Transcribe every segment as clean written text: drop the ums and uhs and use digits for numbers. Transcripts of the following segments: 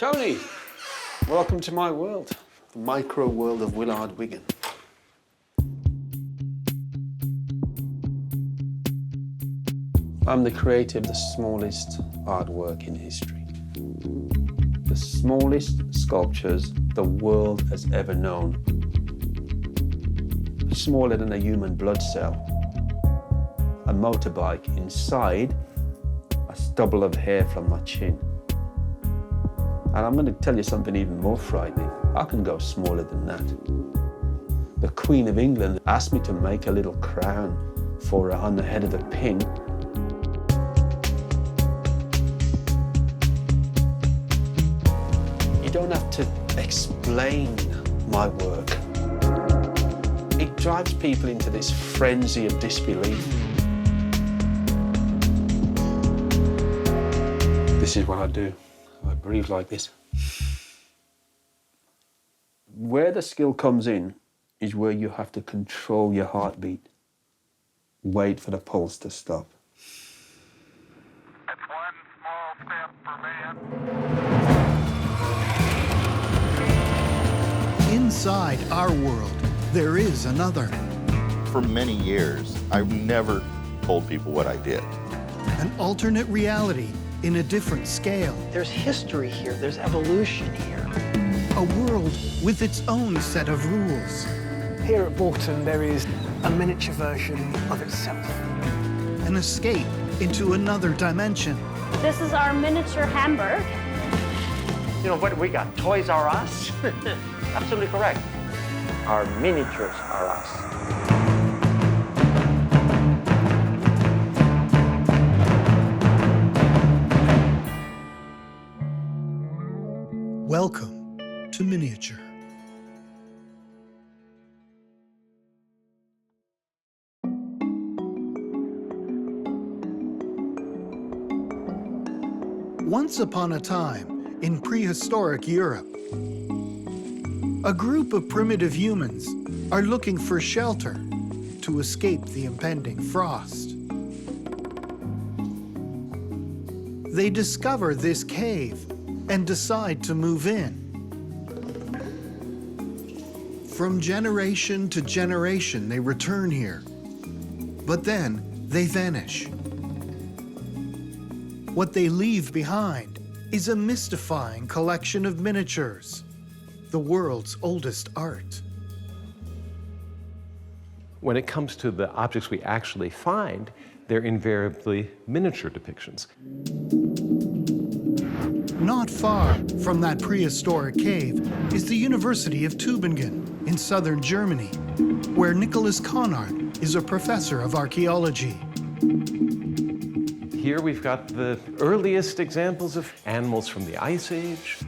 Tony, welcome to my world, the micro world of Willard Wigan. I'm the creator of the smallest artwork in history. The smallest sculptures the world has ever known. Smaller than a human blood cell. A motorbike inside a stubble of hair from my chin. And I'm going to tell you something even more frightening. I can go smaller than that. The Queen of England asked me to make a little crown for her on the head of a pin. You don't have to explain my work. It drives people into this frenzy of disbelief. This is what I do. I breathe like this. Where the skill comes in is where you have to control your heartbeat. Wait for the pulse to stop. It's one small step for man. Inside our world, there is another. For many years, I never told people what I did. An alternate reality in a different scale. There's history here, there's evolution here. A world with its own set of rules. Here at Borton, there is a miniature version of itself. An escape into another dimension. This is our miniature Hamburg. You know what we got? Toys R Us? Absolutely correct. Our miniatures are us. Welcome to Miniature. Once upon a time, in prehistoric Europe, a group of primitive humans are looking for shelter to escape the impending frost. They discover this cave and decide to move in. From generation to generation, they return here, but then they vanish. What they leave behind is a mystifying collection of miniatures, the world's oldest art. When it comes to the objects we actually find, they're invariably miniature depictions. Not far from that prehistoric cave is the University of Tübingen in southern Germany, where Nicholas Conrad is a professor of archaeology. Here we've got the earliest examples of animals from the Ice Age.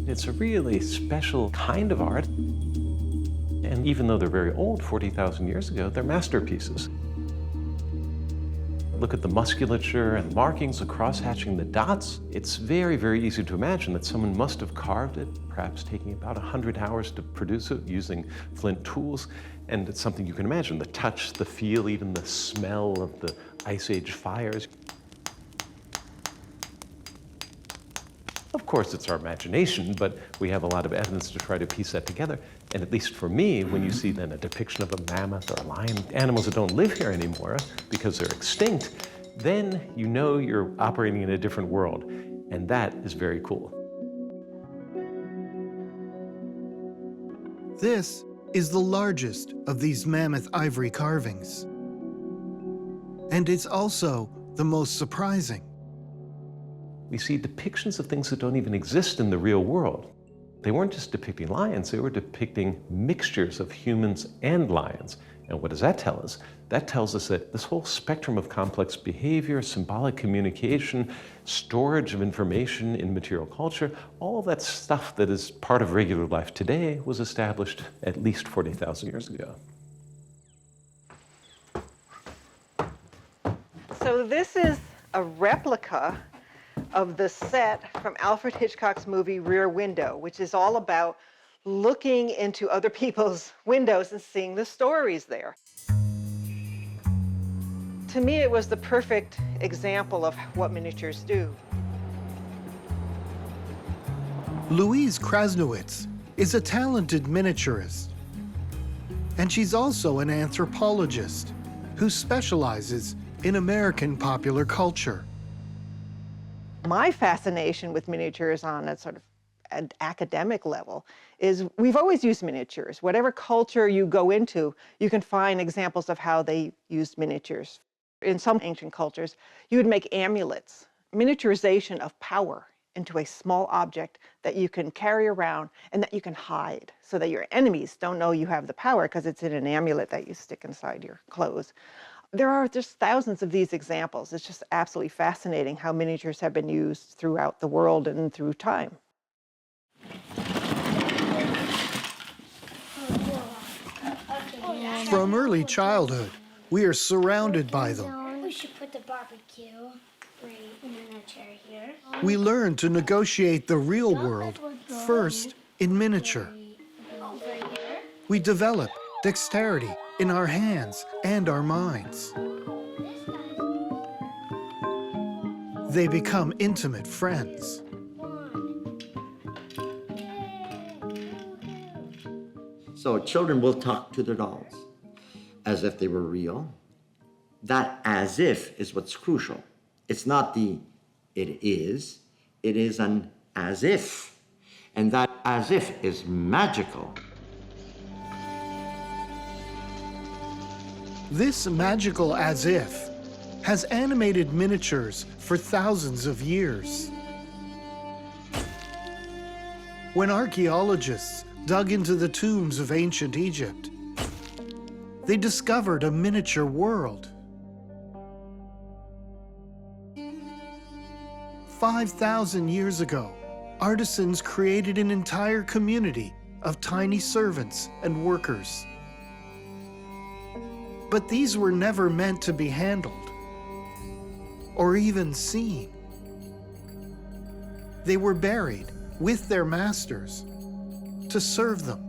It's a really special kind of art. And even though they're very old, 40,000 years ago, they're masterpieces. Look at the musculature and markings, the cross-hatching, the dots. It's very, very easy to imagine that someone must have carved it, perhaps taking about 100 hours to produce it using flint tools. And it's something you can imagine, the touch, the feel, even the smell of the Ice Age fires. Of course, it's our imagination, but we have a lot of evidence to try to piece that together. And at least for me, when you see then a depiction of a mammoth or a lion, animals that don't live here anymore because they're extinct, then you know you're operating in a different world. And that is very cool. This is the largest of these mammoth ivory carvings. And it's also the most surprising. We see depictions of things that don't even exist in the real world. They weren't just depicting lions, they were depicting mixtures of humans and lions. And what does that tell us? That tells us that this whole spectrum of complex behavior, symbolic communication, storage of information in material culture, all that stuff that is part of regular life today was established at least 40,000 years ago. So this is a replica of the set from Alfred Hitchcock's movie Rear Window, which is all about looking into other people's windows and seeing the stories there. To me, it was the perfect example of what miniatures do. Louise Krasnowitz is a talented miniaturist. And she's also an anthropologist who specializes in American popular culture. My fascination with miniatures on a sort of an academic level is we've always used miniatures. Whatever culture you go into, you can find examples of how they used miniatures. In some ancient cultures, you would make amulets, miniaturization of power into a small object that you can carry around and that you can hide so that your enemies don't know you have the power because it's in an amulet that you stick inside your clothes. There are just thousands of these examples. It's just absolutely fascinating how miniatures have been used throughout the world and through time. From early childhood, we are surrounded by them. We should put the barbecue right in the chair here. We learn to negotiate the real world first in miniature. Over here. We develop dexterity in our hands and our minds. They become intimate friends. So children will talk to their dolls as if they were real. That as if is what's crucial. It's not the it is an as if. And that as if is magical. This magical as if has animated miniatures for thousands of years. When archaeologists dug into the tombs of ancient Egypt, they discovered a miniature world. 5,000 years ago, artisans created an entire community of tiny servants and workers. But these were never meant to be handled or even seen. They were buried with their masters to serve them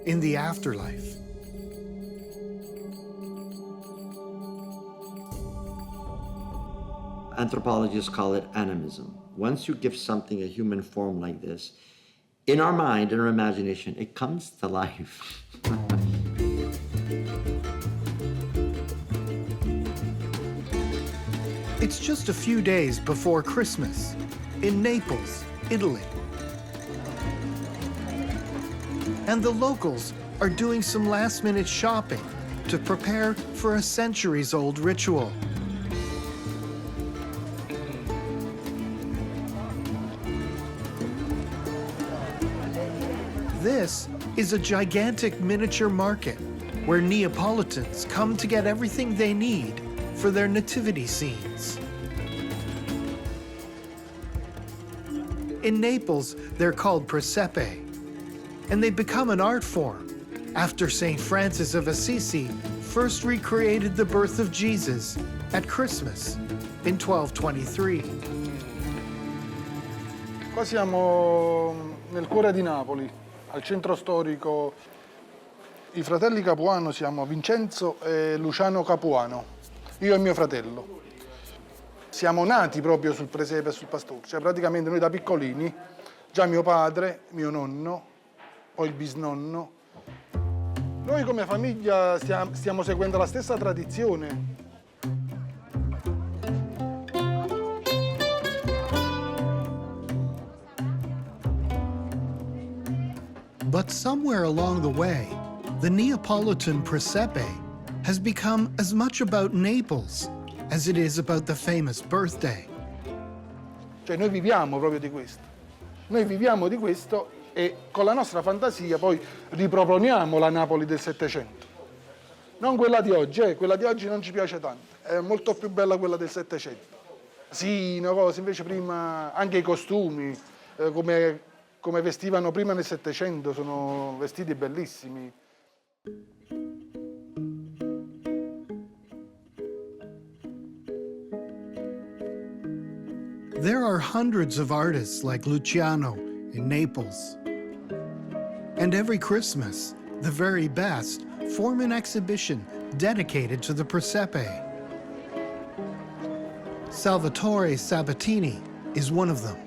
in the afterlife. Anthropologists call it animism. Once you give something a human form like this, in our mind, in our imagination, it comes to life. It's just a few days before Christmas in Naples, Italy. And the locals are doing some last-minute shopping to prepare for a centuries-old ritual. This is a gigantic miniature market where Neapolitans come to get everything they need for their nativity scenes. In Naples, they're called presepe, and they become an art form after St. Francis of Assisi first recreated the birth of Jesus at Christmas in 1223. Qua siamo nel cuore di Napoli, al centro storico. I fratelli Capuano siamo Vincenzo e Luciano Capuano, io e mio fratello. Siamo nati proprio sul presepe e sul pastore, cioè praticamente noi da piccolini, già mio padre, mio nonno, poi il bisnonno. Noi come famiglia stiamo seguendo la stessa tradizione. But somewhere along the way, the Neapolitan presepe has become as much about Naples as it is about the famous birthday. Cioè noi viviamo proprio di questo. Noi viviamo di questo e con la nostra fantasia poi riproponiamo la Napoli del Settecento. Non quella di oggi, quella di oggi non ci piace tanto, è molto più bella quella del Settecento. Sì, no, cose, invece prima anche i costumi, come vestivano prima nel Settecento, sono vestiti bellissimi. There are hundreds of artists like Luciano in Naples. And every Christmas, the very best form an exhibition dedicated to the presepe. Salvatore Sabatini is one of them.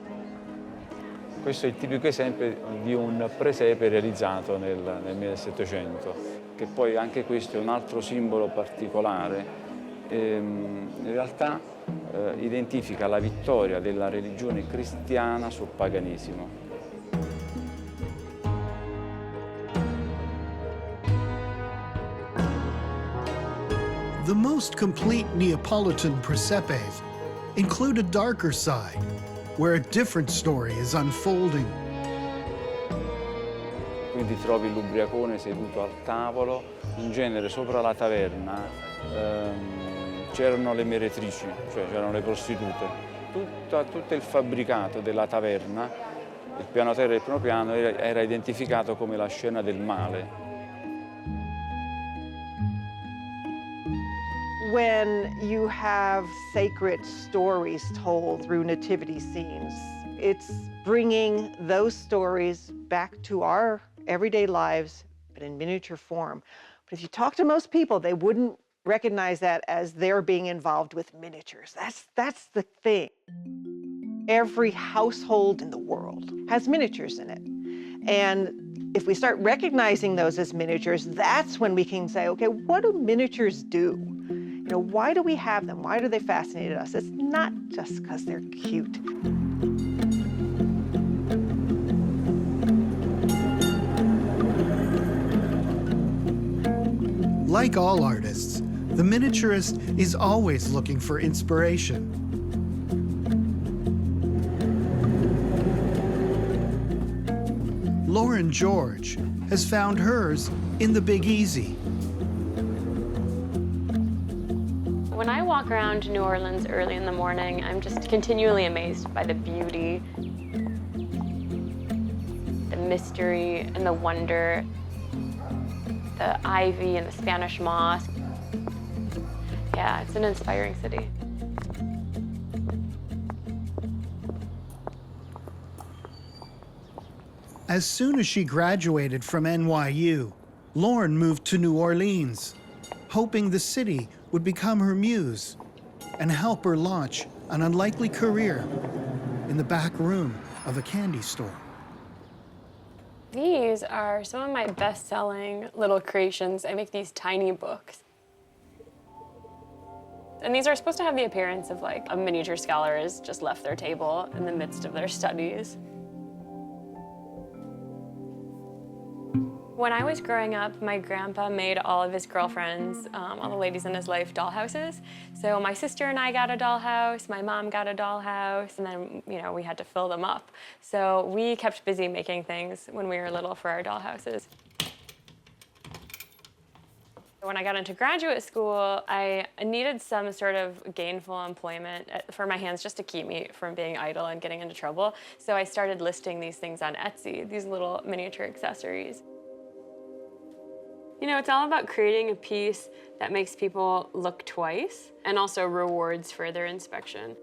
Questo è il tipico esempio di un presepe realizzato nel 1700, che poi anche questo è un altro simbolo particolare. In realtà identifica la vittoria della religione cristiana sul paganesimo. The most complete Neapolitan presepes include a darker side, where a different story is unfolding. Quindi trovi l'ubriacone seduto al tavolo, in genere sopra la taverna c'erano le meretrici, cioè c'erano le prostitute. Tutto il fabbricato della taverna, il piano terra e il primo piano, era identificato come la scena del male. When you have sacred stories told through nativity scenes, it's bringing those stories back to our everyday lives, but in miniature form. But if you talk to most people, they wouldn't recognize that as they're being involved with miniatures. That's the thing. Every household in the world has miniatures in it. And if we start recognizing those as miniatures, that's when we can say, okay, what do miniatures do? You know, why do we have them? Why do they fascinate us? It's not just because they're cute. Like all artists, the miniaturist is always looking for inspiration. Lauren George has found hers in the Big Easy. When I walk around New Orleans early in the morning, I'm just continually amazed by the beauty, the mystery, and the wonder, the ivy and the Spanish moss. Yeah, it's an inspiring city. As soon as she graduated from NYU, Lauren moved to New Orleans, hoping the city would become her muse and help her launch an unlikely career in the back room of a candy store. These are some of my best-selling little creations. I make these tiny books. And these are supposed to have the appearance of like a miniature scholar has just left their table in the midst of their studies. When I was growing up, my grandpa made all of his girlfriends, all the ladies in his life, dollhouses. So my sister and I got a dollhouse, my mom got a dollhouse, and then, you know, we had to fill them up. So we kept busy making things when we were little for our dollhouses. When I got into graduate school, I needed some sort of gainful employment for my hands just to keep me from being idle and getting into trouble. So I started listing these things on Etsy, these little miniature accessories. You know, it's all about creating a piece that makes people look twice and also rewards further inspection.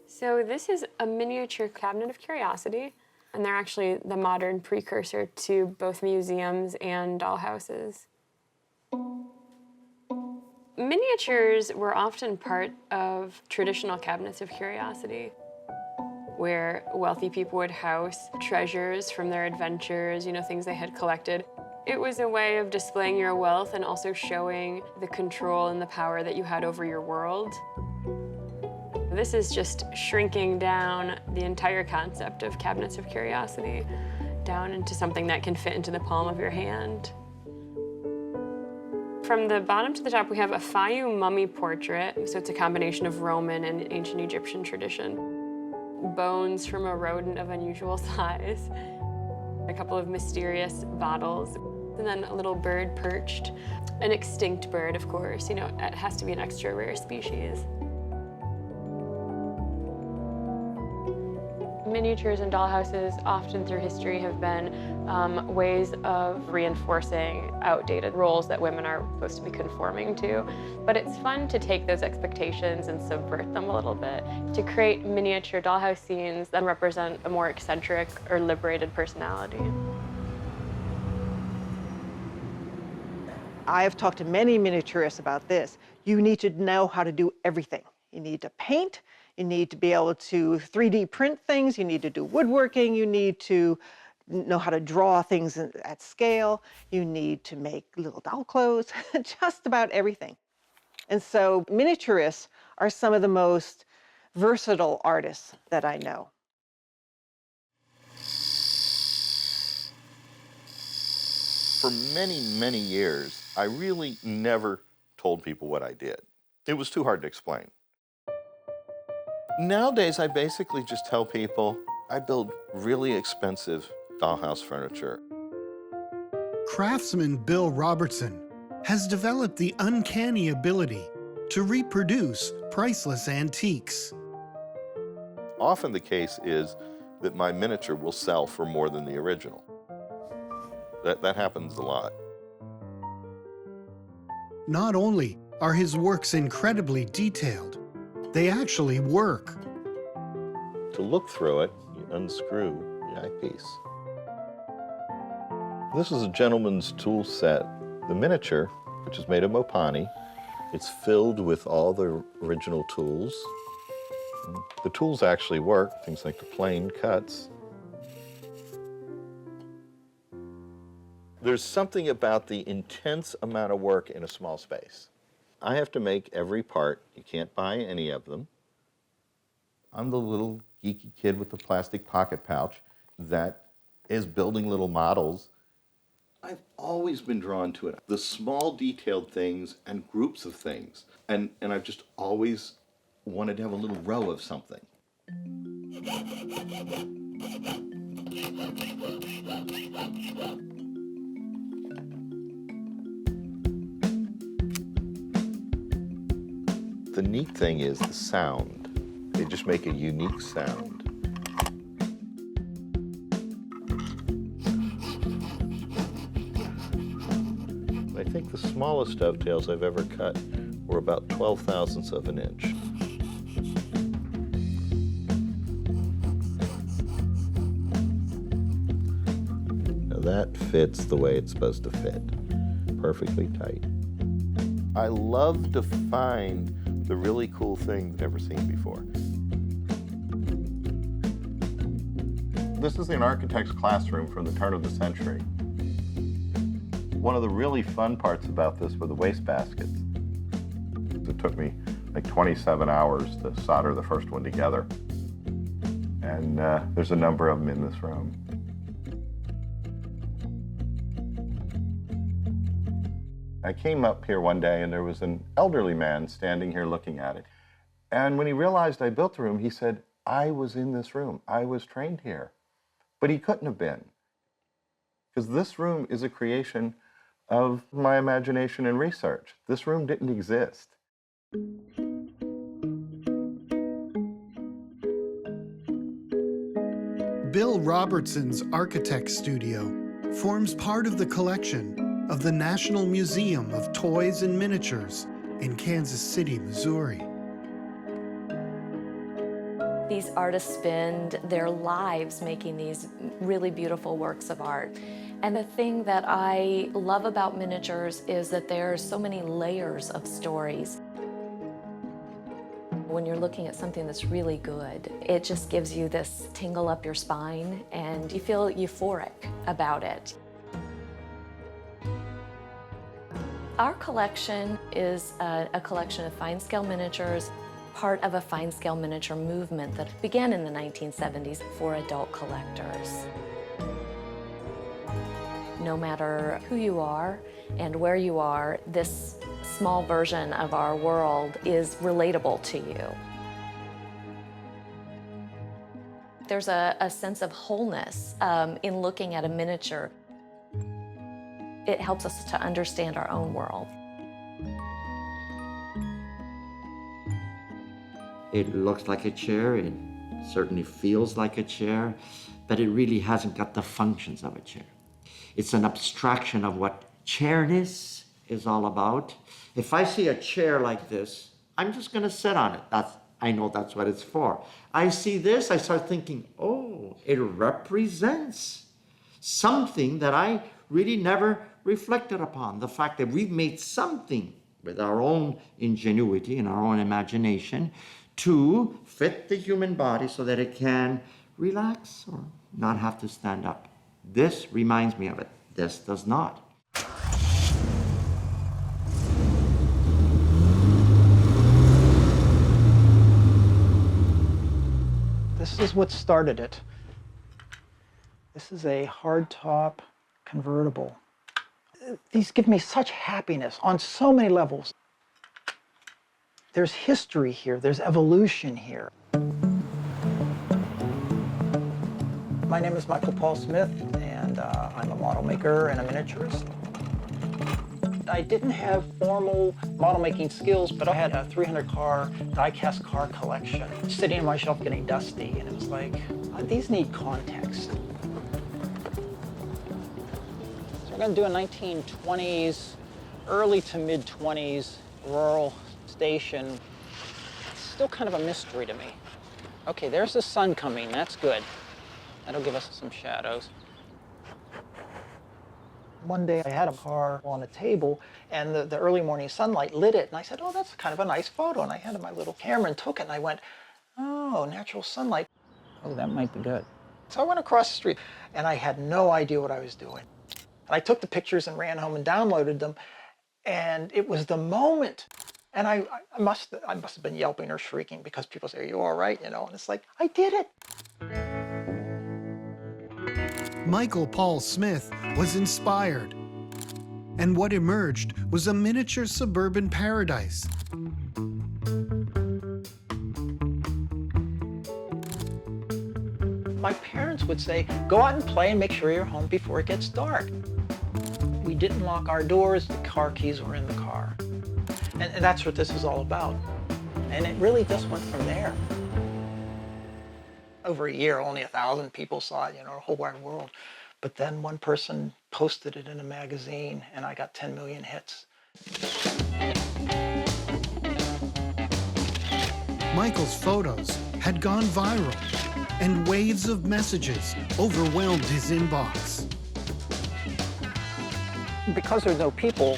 So this is a miniature cabinet of curiosity, and they're actually the modern precursor to both museums and dollhouses. Miniatures were often part of traditional cabinets of curiosity, where wealthy people would house treasures from their adventures, you know, things they had collected. It was a way of displaying your wealth and also showing the control and the power that you had over your world. This is just shrinking down the entire concept of cabinets of curiosity down into something that can fit into the palm of your hand. From the bottom to the top, we have a Fayum mummy portrait, so it's a combination of Roman and ancient Egyptian tradition. Bones from a rodent of unusual size, a couple of mysterious bottles, and then a little bird perched. An extinct bird, of course, you know, it has to be an extra rare species. Miniatures and dollhouses often through history have been ways of reinforcing outdated roles that women are supposed to be conforming to. But it's fun to take those expectations and subvert them a little bit, to create miniature dollhouse scenes that represent a more eccentric or liberated personality. I have talked to many miniaturists about this. You need to know how to do everything. You need to paint, You need to be able to 3D print things. You need to do woodworking. You need to know how to draw things at scale. You need to make little doll clothes, just about everything. And so miniaturists are some of the most versatile artists that I know. For many, many years, I really never told people what I did. It was too hard to explain. Nowadays, I basically just tell people I build really expensive dollhouse furniture. Craftsman Bill Robertson has developed the uncanny ability to reproduce priceless antiques. Often the case is that my miniature will sell for more than the original. That happens a lot. Not only are his works incredibly detailed, they actually work. To look through it, you unscrew the eyepiece. This is a gentleman's tool set. The miniature, which is made of mopani, it's filled with all the original tools. The tools actually work, things like the plane cuts. There's something about the intense amount of work in a small space. I have to make every part. You can't buy any of them. I'm the little geeky kid with the plastic pocket pouch that is building little models. I've always been drawn to it. The small detailed things and groups of things. And I've just always wanted to have a little row of something. The neat thing is the sound. They just make a unique sound. I think the smallest dovetails I've ever cut were about 12 thousandths of an inch. Now that fits the way it's supposed to fit, perfectly tight. I love to find the really cool thing I've never seen before. This is an architect's classroom from the turn of the century. One of the really fun parts about this were the wastebaskets. It took me like 27 hours to solder the first one together. And there's a number of them in this room. I came up here one day and there was an elderly man standing here looking at it. And when he realized I built the room, he said, I was in this room. I was trained here. But he couldn't have been. Because this room is a creation of my imagination and research. This room didn't exist. Bill Robertson's architect studio forms part of the collection of the National Museum of Toys and Miniatures in Kansas City, Missouri. These artists spend their lives making these really beautiful works of art. And the thing that I love about miniatures is that there's so many layers of stories. When you're looking at something that's really good, it just gives you this tingle up your spine and you feel euphoric about it. Our collection is a collection of fine-scale miniatures, part of a fine-scale miniature movement that began in the 1970s for adult collectors. No matter who you are and where you are, this small version of our world is relatable to you. There's a sense of wholeness in looking at a miniature. It helps us to understand our own world. It looks like a chair, it certainly feels like a chair, but it really hasn't got the functions of a chair. It's an abstraction of what chairness is all about. If I see a chair like this, I'm just gonna sit on it. I know that's what it's for. I see this, I start thinking, oh, it represents something that I really never reflected upon. The fact that we've made something with our own ingenuity and our own imagination to fit the human body so that it can relax or not have to stand up. This reminds me of it. This does not. This is what started it. This is a hardtop convertible. These give me such happiness on so many levels. There's history here, there's evolution here. My name is Michael Paul Smith, and I'm a model maker and a miniaturist. I didn't have formal model making skills, but I had a 300-car die-cast car collection sitting on my shelf getting dusty, and it was like, these need context. So we're going to do a 1920s, early to mid-20s rural station. It's still kind of a mystery to me. Okay, there's the sun coming, that's good. That'll give us some shadows. One day I had a car on a table and the early morning sunlight lit it, and I said, oh, that's kind of a nice photo. And I had my little camera and took it, and I went, oh, natural sunlight. Oh, that might be good. So I went across the street and I had no idea what I was doing. And I took the pictures and ran home and downloaded them, and it was the moment. And I must have been yelping or shrieking because people say, are you all right? You know, and it's like, I did it. Michael Paul Smith was inspired, and what emerged was a miniature suburban paradise. My parents would say, go out and play and make sure you're home before it gets dark. We didn't lock our doors, the car keys were in the car. And that's what this is all about. And it really just went from there. Over a year, only 1,000 people saw it, you know, the whole wide world. But then one person posted it in a magazine, and I got 10 million hits. Michael's photos had gone viral, and waves of messages overwhelmed his inbox. Because there's no people,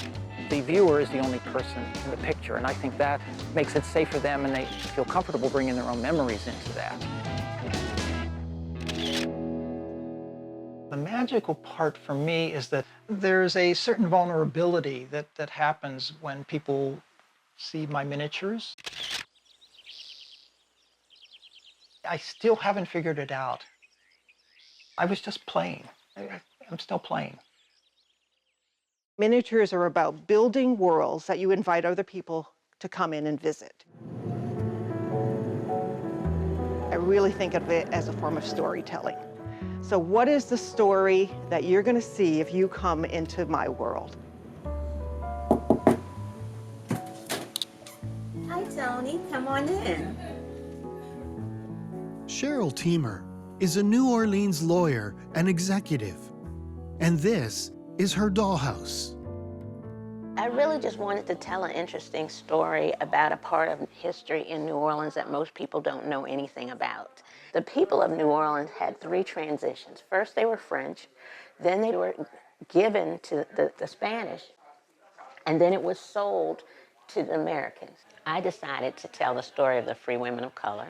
the viewer is the only person in the picture, and I think that makes it safe for them, and they feel comfortable bringing their own memories into that. The magical part for me is that there's a certain vulnerability that happens when people see my miniatures. I still haven't figured it out. I was just playing. I'm still playing. Miniatures are about building worlds that you invite other people to come in and visit. I really think of it as a form of storytelling. So what is the story that you're going to see if you come into my world? Hi, Tony. Come on in. Cheryl Teamer is a New Orleans lawyer and executive, and this is her dollhouse. I really just wanted to tell an interesting story about a part of history in New Orleans that most people don't know anything about. The people of New Orleans had 3 transitions. First, they were French, then they were given to the Spanish, and then it was sold to the Americans. I decided to tell the story of the free women of color,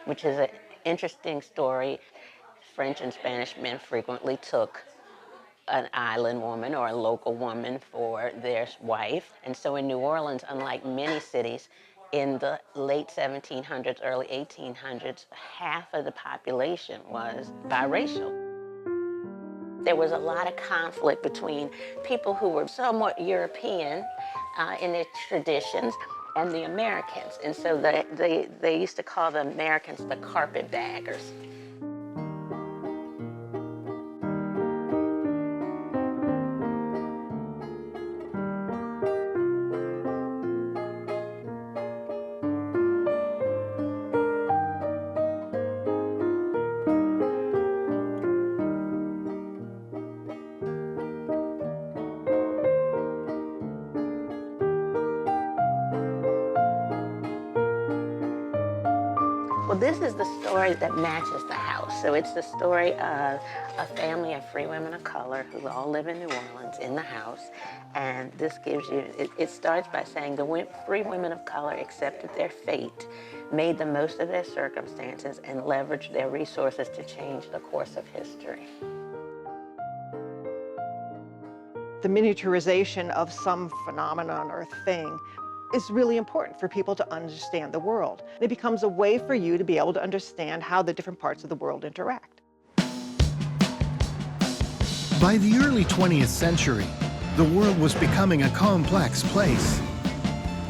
which is an interesting story. French and Spanish men frequently took an island woman or a local woman for their wife. And so in New Orleans, unlike many cities, in the late 1700s, early 1800s, half of the population was biracial. There was a lot of conflict between people who were somewhat European in their traditions and the Americans. And so they used to call the Americans the carpetbaggers. Well, this is the story that matches the house. So it's the story of a family of free women of color who all live in New Orleans in the house. And this gives you, it starts by saying the free women of color accepted their fate, made the most of their circumstances, and leveraged their resources to change the course of history. The miniaturization of some phenomenon or thing is really important for people to understand the world. It becomes a way for you to be able to understand how the different parts of the world interact. By the early 20th century, the world was becoming a complex place.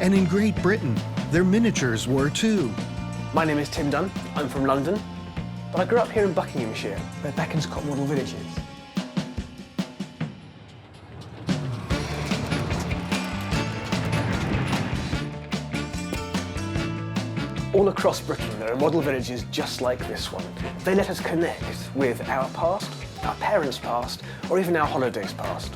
And in Great Britain, their miniatures were too. My name is Tim Dunn. I'm from London, but I grew up here in Buckinghamshire, where Bekonscot Model Village is. All across Britain, there are model villages just like this one. They let us connect with our past, our parents' past, or even our holidays past.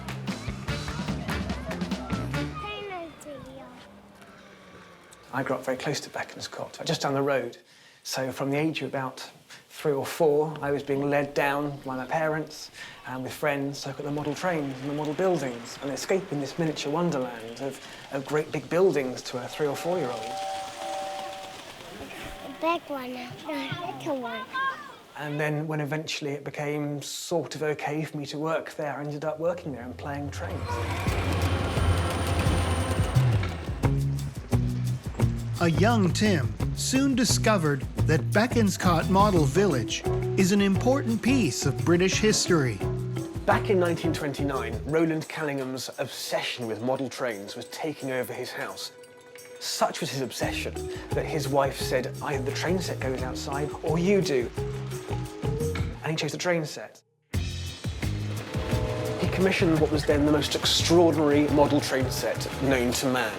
I grew up very close to Bekonscot, just down the road. So from the age of about 3 or 4, I was being led down by my parents and with friends to look at the model trains and the model buildings and escaping this miniature wonderland of great big buildings to a 3 or 4-year-old. Back one, little one. And then when eventually it became sort of okay for me to work there, I ended up working there and playing trains. A young Tim soon discovered that Bekonscot Model Village is an important piece of British history. Back in 1929, Roland Callingham's obsession with model trains was taking over his house. Such was his obsession that his wife said, either the train set goes outside or you do. And he chose the train set. He commissioned what was then the most extraordinary model train set known to man.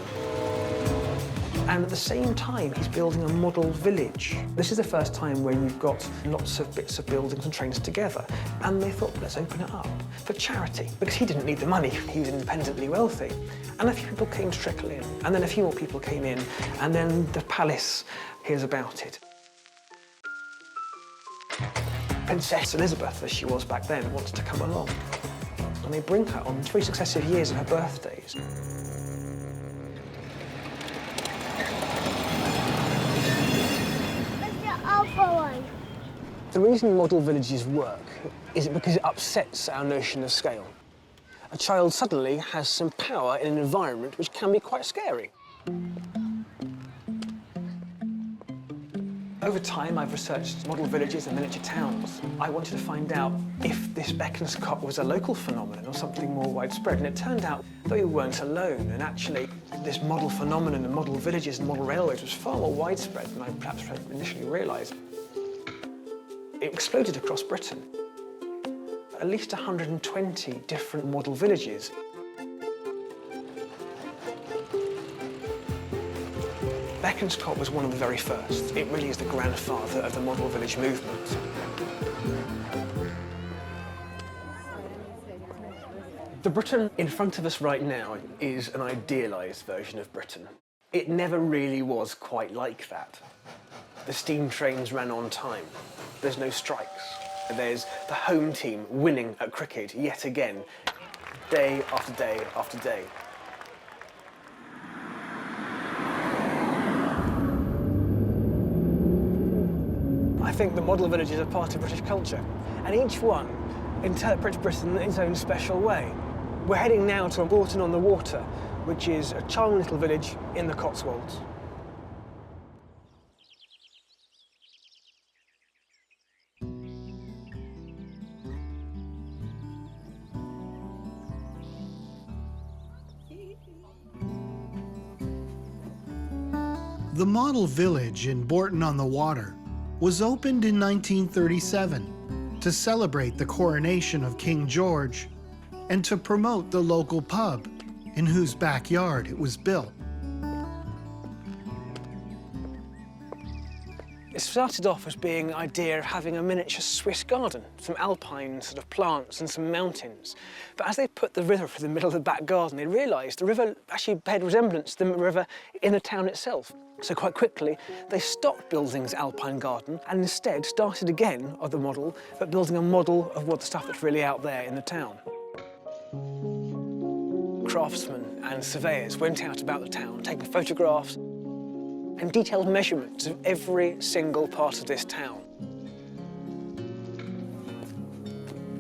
And at the same time, he's building a model village. This is the first time where you've got lots of bits of buildings and trains together. And they thought, let's open it up for charity, because he didn't need the money. He was independently wealthy. And a few people came to trickle in, and then a few more people came in, and then the palace hears about it. Princess Elizabeth, as she was back then, wants to come along. And they bring her on 3 successive years of her birthdays. The reason model villages work is because it upsets our notion of scale. A child suddenly has some power in an environment which can be quite scary. Over time, I've researched model villages and miniature towns. I wanted to find out if this Bekonscot was a local phenomenon or something more widespread, and it turned out that we weren't alone, and actually this model phenomenon and model villages and model railways was far more widespread than I perhaps initially realised. It exploded across Britain. At least 120 different model villages. Bekonscot was one of the very first. It really is the grandfather of the model village movement. The Britain in front of us right now is an idealised version of Britain. It never really was quite like that. The steam trains ran on time. There's no strikes. There's the home team winning at cricket yet again, day after day after day. I think the model villages are part of British culture, and each one interprets Britain in its own special way. We're heading now to Bourton-on-the-Water, which is a charming little village in the Cotswolds. The model village in Bourton-on-the-Water was opened in 1937 to celebrate the coronation of King George and to promote the local pub in whose backyard it was built. It started off as being an idea of having a miniature Swiss garden, some alpine sort of plants and some mountains. But as they put the river through the middle of the back garden, they realised the river actually paid resemblance to the river in the town itself. So quite quickly, they stopped building this alpine garden and instead started again of the model, but building a model of what the stuff that's really out there in the town. Craftsmen and surveyors went out about the town, taking photographs and detailed measurements of every single part of this town.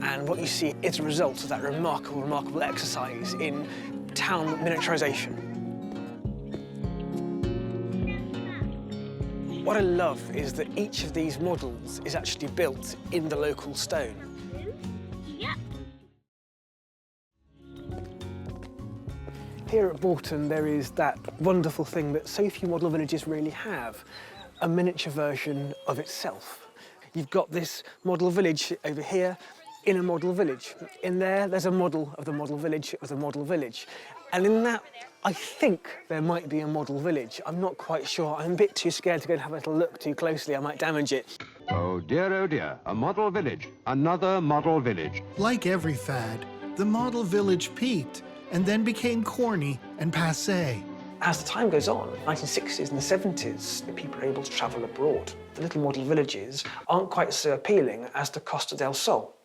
And what you see is a result of that remarkable, remarkable exercise in town miniaturization. What I love is that each of these models is actually built in the local stone. Here at Bolton, there is that wonderful thing that so few model villages really have, a miniature version of itself. You've got this model village over here in a model village. In there, there's a model of the model village of the model village. And in that, I think there might be a model village. I'm not quite sure. I'm a bit too scared to go and have a little look too closely. I might damage it. Oh dear, a model village. Another model village. Like every fad, the model village peaked and then became corny and passé. As the time goes on, 1960s and the 70s, people are able to travel abroad. The little model villages aren't quite so appealing as the Costa del Sol.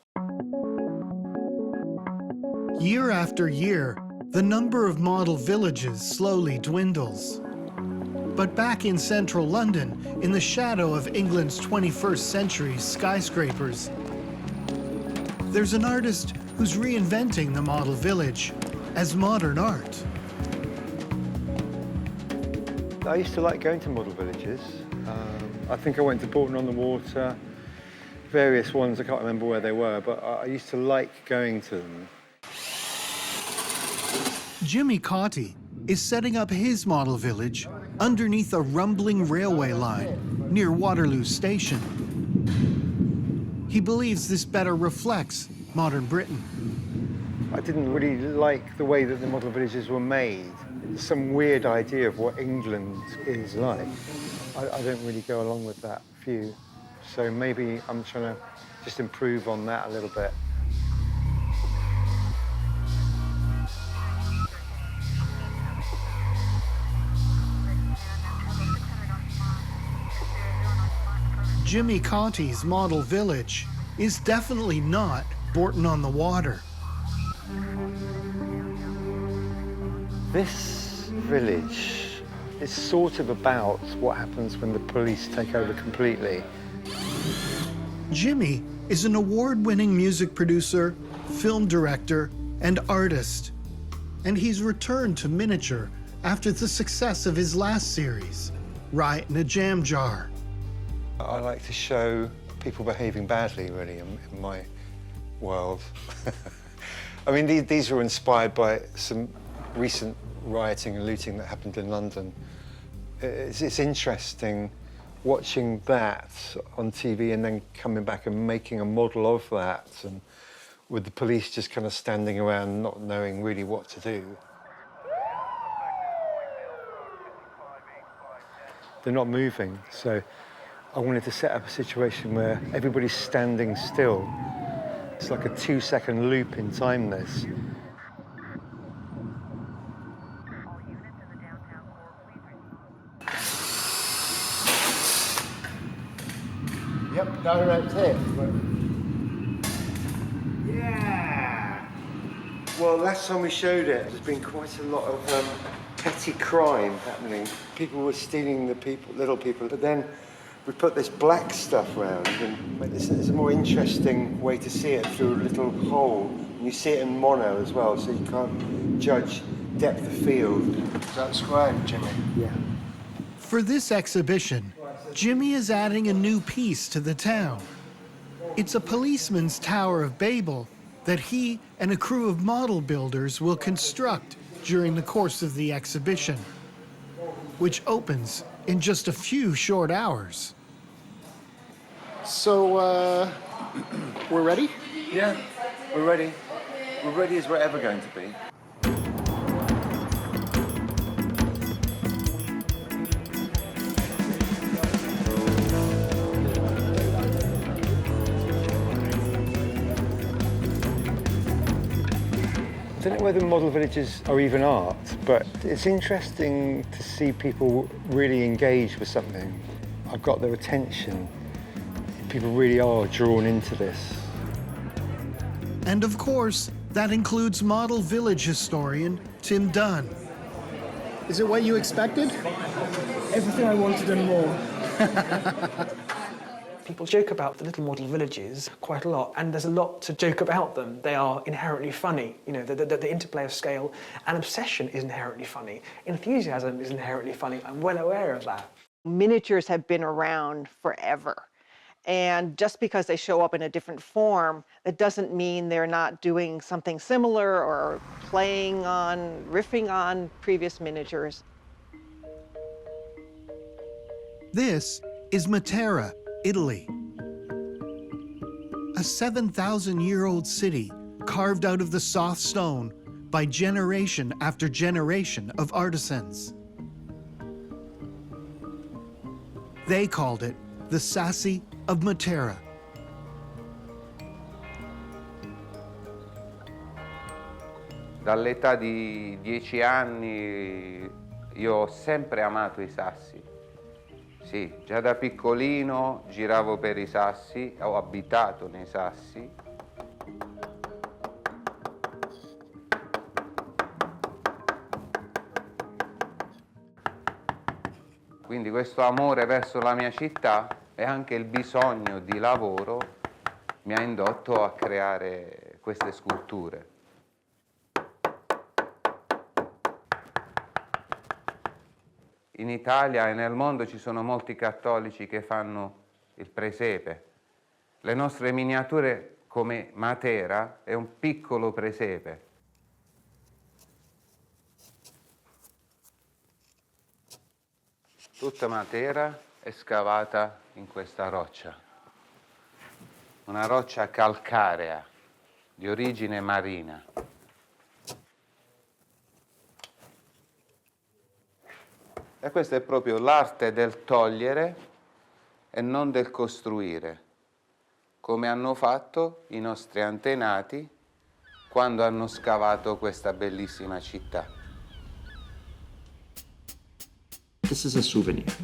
Year after year, the number of model villages slowly dwindles. But back in central London, in the shadow of England's 21st century skyscrapers, there's an artist who's reinventing the model village as modern art. I used to like going to model villages. I think I went to Bolton-on-the-Water, various ones, I can't remember where they were, but I used to like going to them. Jimmy Cotty is setting up his model village underneath a rumbling railway line near Waterloo Station. He believes this better reflects modern Britain. I didn't really like the way that the model villages were made. Some weird idea of what England is like. I don't really go along with that view. So maybe I'm trying to just improve on that a little bit. Jimmy Cotty's model village is definitely not Bolton-on-the-Water. This village is sort of about what happens when the police take over completely. Jimmy is an award-winning music producer, film director, and artist. And he's returned to miniature after the success of his last series, Riot in a Jam Jar. I like to show people behaving badly, really, in my world. I mean, these were inspired by some recent rioting and looting that happened in London. It's interesting watching that on TV and then coming back and making a model of that, and with the police just kind of standing around not knowing really what to do. They're not moving, so I wanted to set up a situation where everybody's standing still. It's like a 2-second loop in time, this. Yep, direct hit. Yeah! Well, last time we showed it, there's been quite a lot of petty crime happening. People were stealing the little people, but then we put this black stuff around, and it's a more interesting way to see it through a little hole. And you see it in mono as well, so you can't judge depth of field. Is that square, Jimmy? Yeah. For this exhibition, Jimmy is adding a new piece to the town. It's a policeman's Tower of Babel that he and a crew of model builders will construct during the course of the exhibition, which opens in just a few short hours. So, we're ready? Yeah, we're ready. We're ready as we're ever going to be. don't know whether model villages are even art, but it's interesting to see people really engage with something. I've got their attention. People really are drawn into this. And of course, that includes model village historian Tim Dunn. Is it what you expected? Everything I wanted and more. People joke about the little model villages quite a lot, and there's a lot to joke about them. They are inherently funny. You know, the interplay of scale and obsession is inherently funny. Enthusiasm is inherently funny. I'm well aware of that. Miniatures have been around forever. And just because they show up in a different form, that doesn't mean they're not doing something similar or riffing on previous miniatures. This is Matera, Italy. A 7,000-year-old city carved out of the soft stone by generation after generation of artisans. They called it the Sassi of Matera. Dall'età di 10 anni io ho sempre amato i sassi. Sì, già da piccolino giravo per i sassi, ho abitato nei sassi. Quindi questo amore verso la mia città e anche il bisogno di lavoro mi ha indotto a creare queste sculture. In Italia e nel mondo ci sono molti cattolici che fanno il presepe. Le nostre miniature, come Matera, è un piccolo presepe. Tutta Matera è scavata in questa roccia. Una roccia calcarea di origine marina. E questa è proprio l'arte del togliere e non del costruire, come hanno fatto i nostri antenati quando hanno scavato questa bellissima città. This is a souvenir.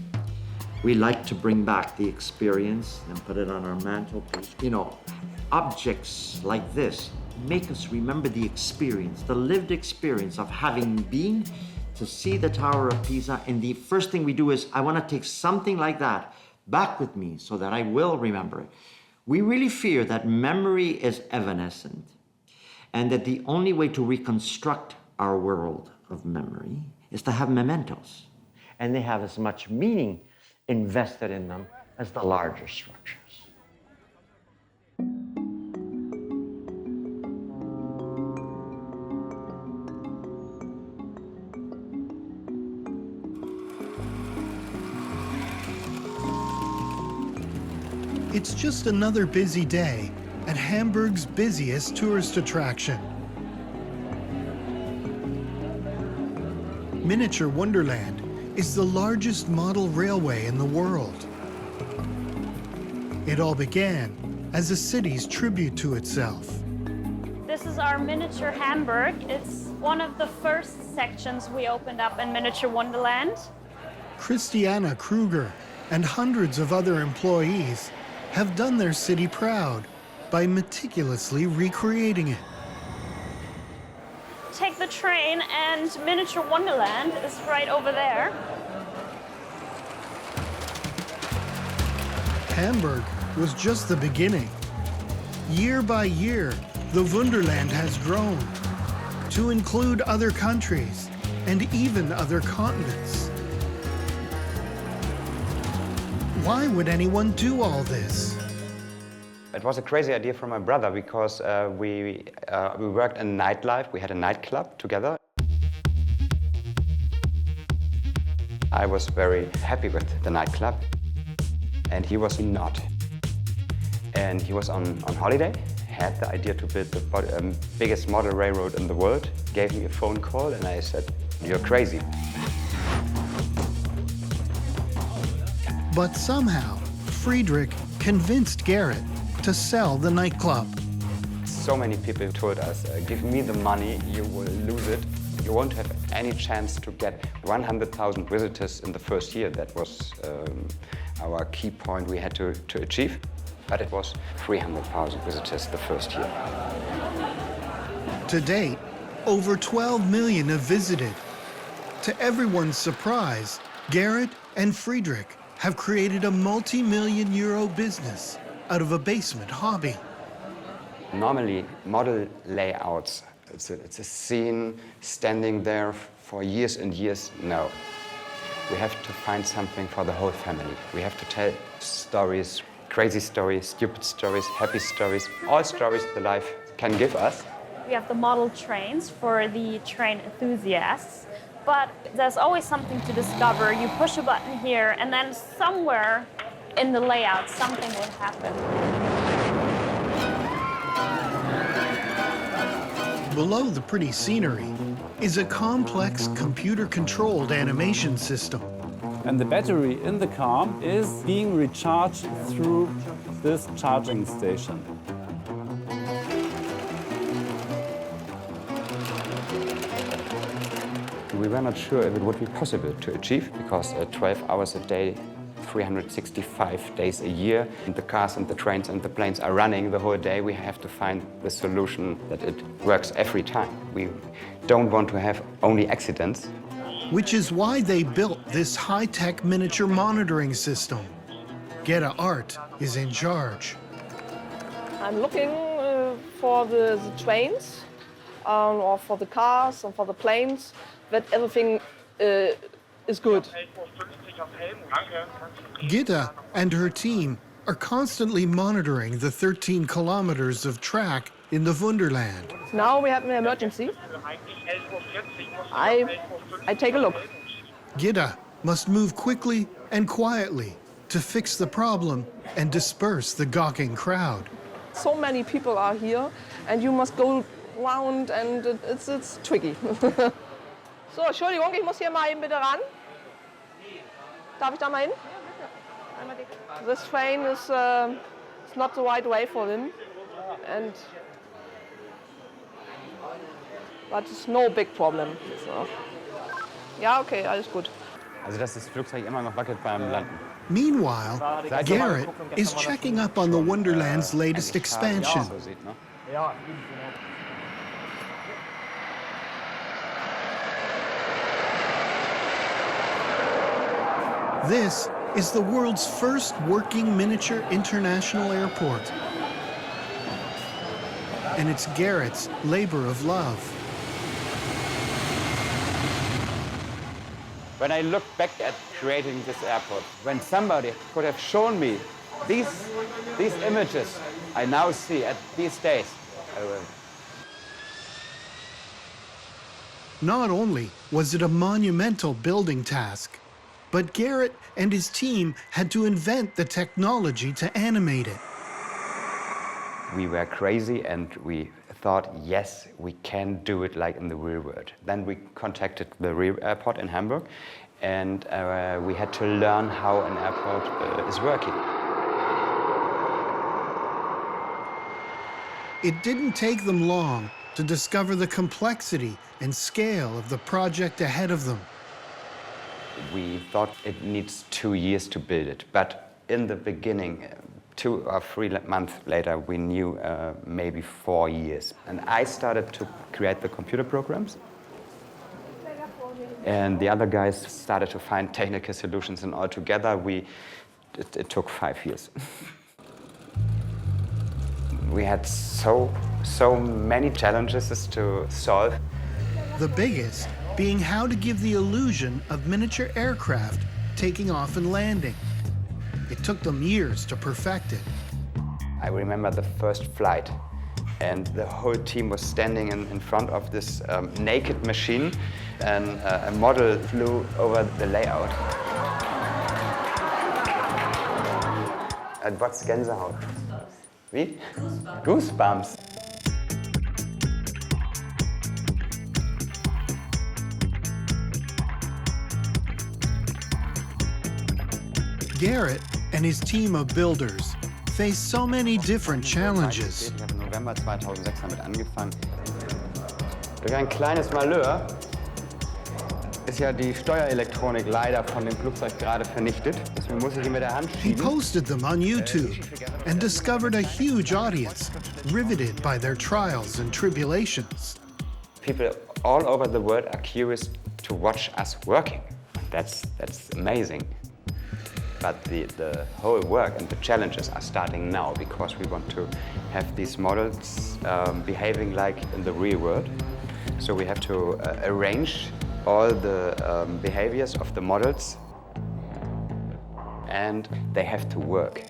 We like to bring back the experience and put it on our mantelpiece. You know, objects like this make us remember the experience, the lived experience of having been to see the Tower of Pisa, and the first thing we do is, I want to take something like that back with me so that I will remember it. We really fear that memory is evanescent, and that the only way to reconstruct our world of memory is to have mementos. And they have as much meaning invested in them as the larger structures. It's just another busy day at Hamburg's busiest tourist attraction. Miniature Wonderland is the largest model railway in the world. It all began as a city's tribute to itself. This is our miniature Hamburg. It's one of the first sections we opened up in Miniature Wonderland. Christiana Kruger and hundreds of other employees have done their city proud by meticulously recreating it. Take the train and Miniature Wonderland is right over there. Hamburg was just the beginning. Year by year, the Wunderland has grown to include other countries and even other continents. Why would anyone do all this? It was a crazy idea from my brother because we worked in nightlife. We had a nightclub together. I was very happy with the nightclub, and he was not. And he was on holiday, had the idea to build the biggest model railroad in the world, gave me a phone call, and I said, "You're crazy." But somehow, Friedrich convinced Garrett to sell the nightclub. So So many people told us, give me the money, you will lose it. You won't have any chance to get 100,000 visitors in the first year. That was our key point we had to achieve. But it was 300,000 visitors the first year. To date, over 12 million have visited. To everyone's surprise, Gerrit and Friedrich have created a multi-million euro business out of a basement hobby. Normally, model layouts, it's a scene standing there for years and years. No. We have to find something for the whole family. We have to tell stories, crazy stories, stupid stories, happy stories, all stories the life can give us. We have the model trains for the train enthusiasts, but there's always something to discover. You push a button here, and then somewhere in the layout, something will happen. Below the pretty scenery is a complex computer-controlled animation system. And the battery in the car is being recharged through this charging station. We were not sure if it would be possible to achieve because 12 hours a day, 365 days a year, and the cars and the trains and the planes are running the whole day. We have to find the solution that it works every time. We don't want to have only accidents. Which is why they built this high-tech miniature monitoring system. Geta Art is in charge. I'm looking for the trains, or for the cars, or for the planes, that everything is good. Gitta and her team are constantly monitoring the 13 kilometers of track in the Wunderland. Now we have an emergency. I take a look. Gitta must move quickly and quietly to fix the problem and disperse the gawking crowd. So many people are here, and you must go round, and it's tricky. So, Entschuldigung, ich muss hier mal eben bitte ran. Darf ich da mal hin? This train is not the right way for him, and but it's no big problem. So. Ja, okay, alles gut. Also, dass das Flugzeug immer noch wackelt beim Landen. Meanwhile, Gerrit is checking up on the Wonderland's latest expansion. This is the world's first working miniature international airport. And it's Gerrit's labor of love. When I look back at creating this airport, when somebody could have shown me these images I now see at these days, I will. Not only was it a monumental building task, but Gerrit and his team had to invent the technology to animate it. We were crazy and we thought, yes, we can do it like in the real world. Then we contacted the real airport in Hamburg, and we had to learn how an airport is working. It didn't take them long to discover the complexity and scale of the project ahead of them. We thought it needs 2 years to build it, but in the beginning, 2 or 3 months later, we knew maybe 4 years. And I started to create the computer programs. And the other guys started to find technical solutions, and all together, it took 5 years. We had so many challenges to solve. The biggest being how to give the illusion of miniature aircraft taking off and landing. It took them years to perfect it. I remember the first flight, and the whole team was standing in front of this naked machine, and a model flew over the layout. And what's Gänsehaut? Wie? Goosebumps. Gerrit and his team of builders face so many different challenges. Ich habe im November 2006 damit angefangen. Durch ein kleines Malheur ist ja die Steuerelektronik leider von dem Flugzeug gerade vernichtet. Deswegen muss ich ihn mit der Hand He schieben. posted them on YouTube and discovered a huge audience riveted by their trials and tribulations. People all over the world are curious to watch us working. That's amazing. But the whole work and the challenges are starting now because we want to have these models behaving like in the real world. So we have to arrange all the behaviors of the models, and they have to work.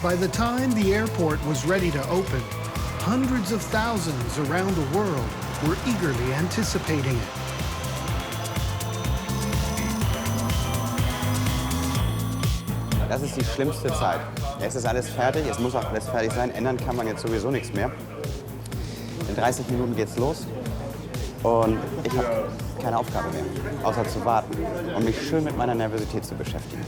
By the time the airport was ready to open, hundreds of thousands around the world were eagerly anticipating it. Das ist die schlimmste Zeit. Jetzt ist alles fertig, es muss auch alles fertig sein. Ändern kann man jetzt sowieso nichts mehr. In 30 Minuten geht's los und ich habe keine Aufgabe mehr, außer zu warten und mich schön mit meiner Nervosität zu beschäftigen.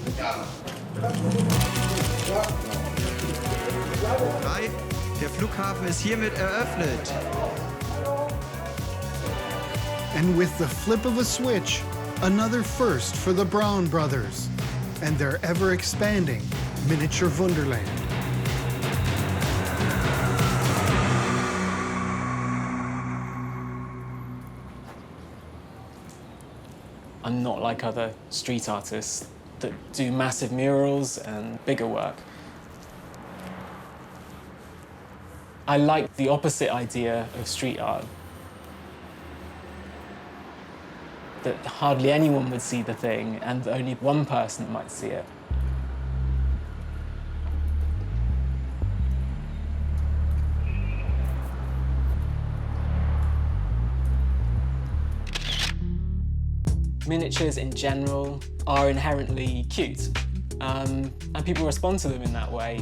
Der Flughafen ist hiermit eröffnet. And with the flip of a switch, another first for the Braun brothers and their ever-expanding miniature Wonderland. I'm not like other street artists that do massive murals and bigger work. I like the opposite idea of street art. That hardly anyone would see the thing and only one person might see it. Miniatures in general are inherently cute, and people respond to them in that way.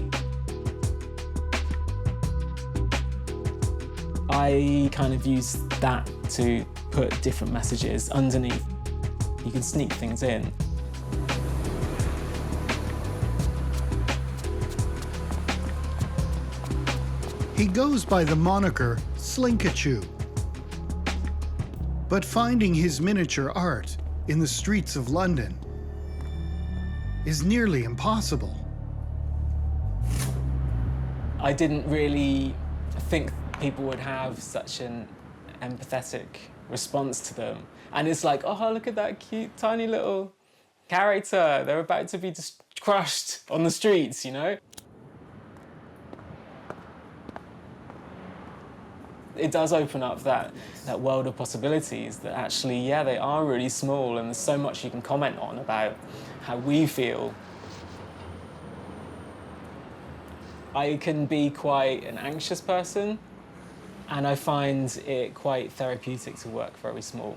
I kind of use that to put different messages underneath. You can sneak things in. He goes by the moniker Slinkachoo. But finding his miniature art in the streets of London is nearly impossible. I didn't really think people would have such an empathetic response to them. And it's like, oh, look at that cute, tiny little character. They're about to be just crushed on the streets, you know? It does open up that world of possibilities that actually, yeah, they are really small and there's so much you can comment on about how we feel. I can be quite an anxious person, and I find it quite therapeutic to work very small.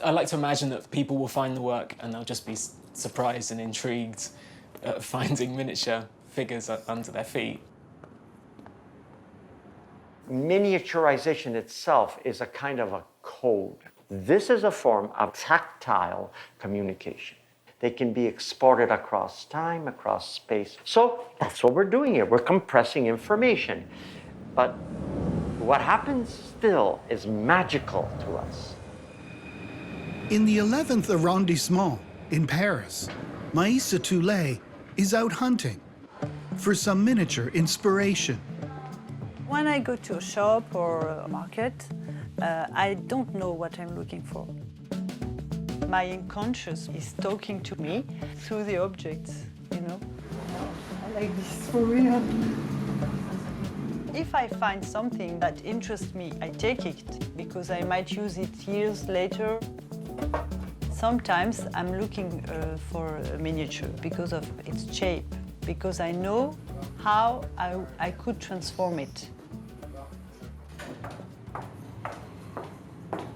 I like to imagine that people will find the work and they'll just be surprised and intrigued at finding miniature figures under their feet. Miniaturization itself is a kind of a code. This is a form of tactile communication. They can be exported across time, across space. So that's what we're doing here. We're compressing information. But what happens still is magical to us. In the 11th arrondissement in Paris, Maïssa Toulet is out hunting for some miniature inspiration. When I go to a shop or a market, I don't know what I'm looking for. My unconscious is talking to me through the objects, you know? I like this for real. If I find something that interests me, I take it because I might use it years later. Sometimes I'm looking for a miniature because of its shape, because I know how I could transform it.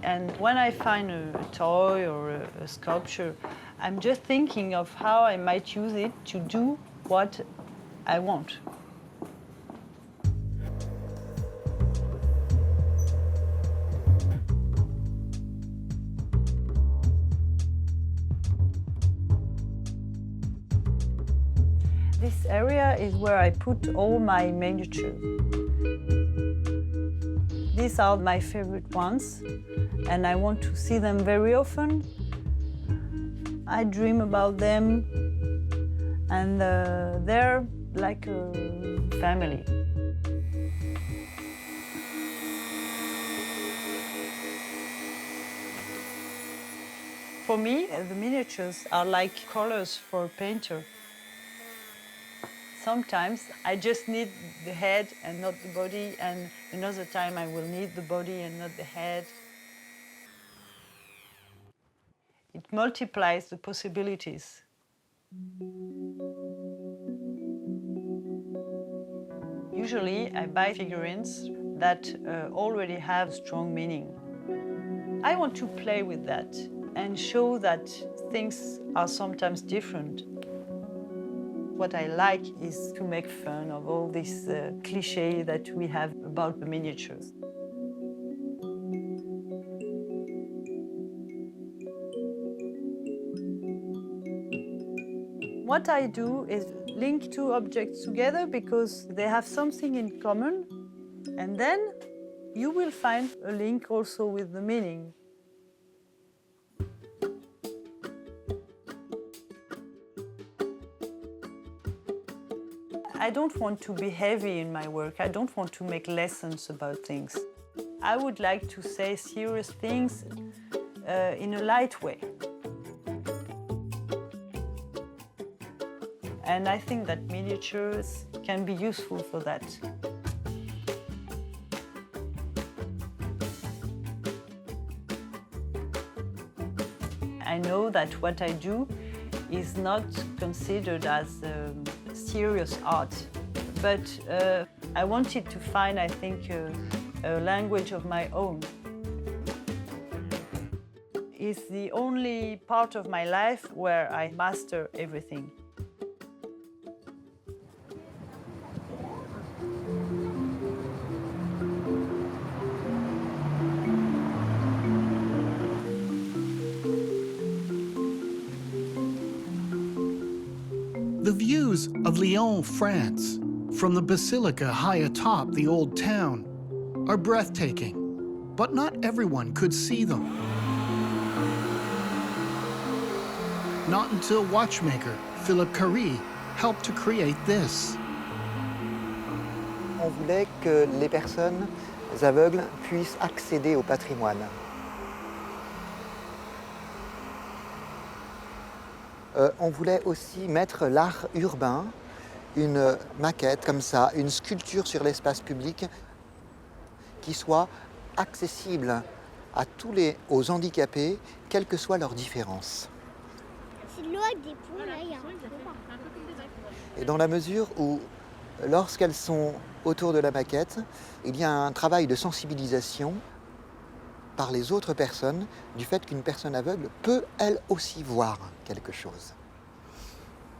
And when I find a toy or a sculpture, I'm just thinking of how I might use it to do what I want. This area is where I put all my miniatures. These are my favorite ones, and I want to see them very often. I dream about them, and they're like a family. For me, the miniatures are like colors for a painter. Sometimes I just need the head and not the body, and another time I will need the body and not the head. It multiplies the possibilities. Usually I buy figurines that already have strong meaning. I want to play with that and show that things are sometimes different. What I like is to make fun of all this cliché that we have about the miniatures. What I do is link two objects together because they have something in common, and then you will find a link also with the meaning. I don't want to be heavy in my work. I don't want to make lessons about things. I would like to say serious things in a light way. And I think that miniatures can be useful for that. I know that what I do is not considered as serious art, but I wanted to find, I think, a language of my own. It's the only part of my life where I master everything. The views of Lyon, France, from the basilica high atop the old town, are breathtaking, but not everyone could see them. Not until watchmaker Philippe Carré helped to create this. On voulait que les personnes aveugles puissent accéder au patrimoine. On voulait aussi mettre l'art urbain, une maquette comme ça, une sculpture sur l'espace public qui soit accessible à aux handicapés, quelles que soient leurs différences. C'est de l'eau avec des ponts, là, il y a un pont. Et dans la mesure où, lorsqu'elles sont autour de la maquette, il y a un travail de sensibilisation par les autres personnes du fait qu'une personne aveugle peut elle aussi voir quelque chose.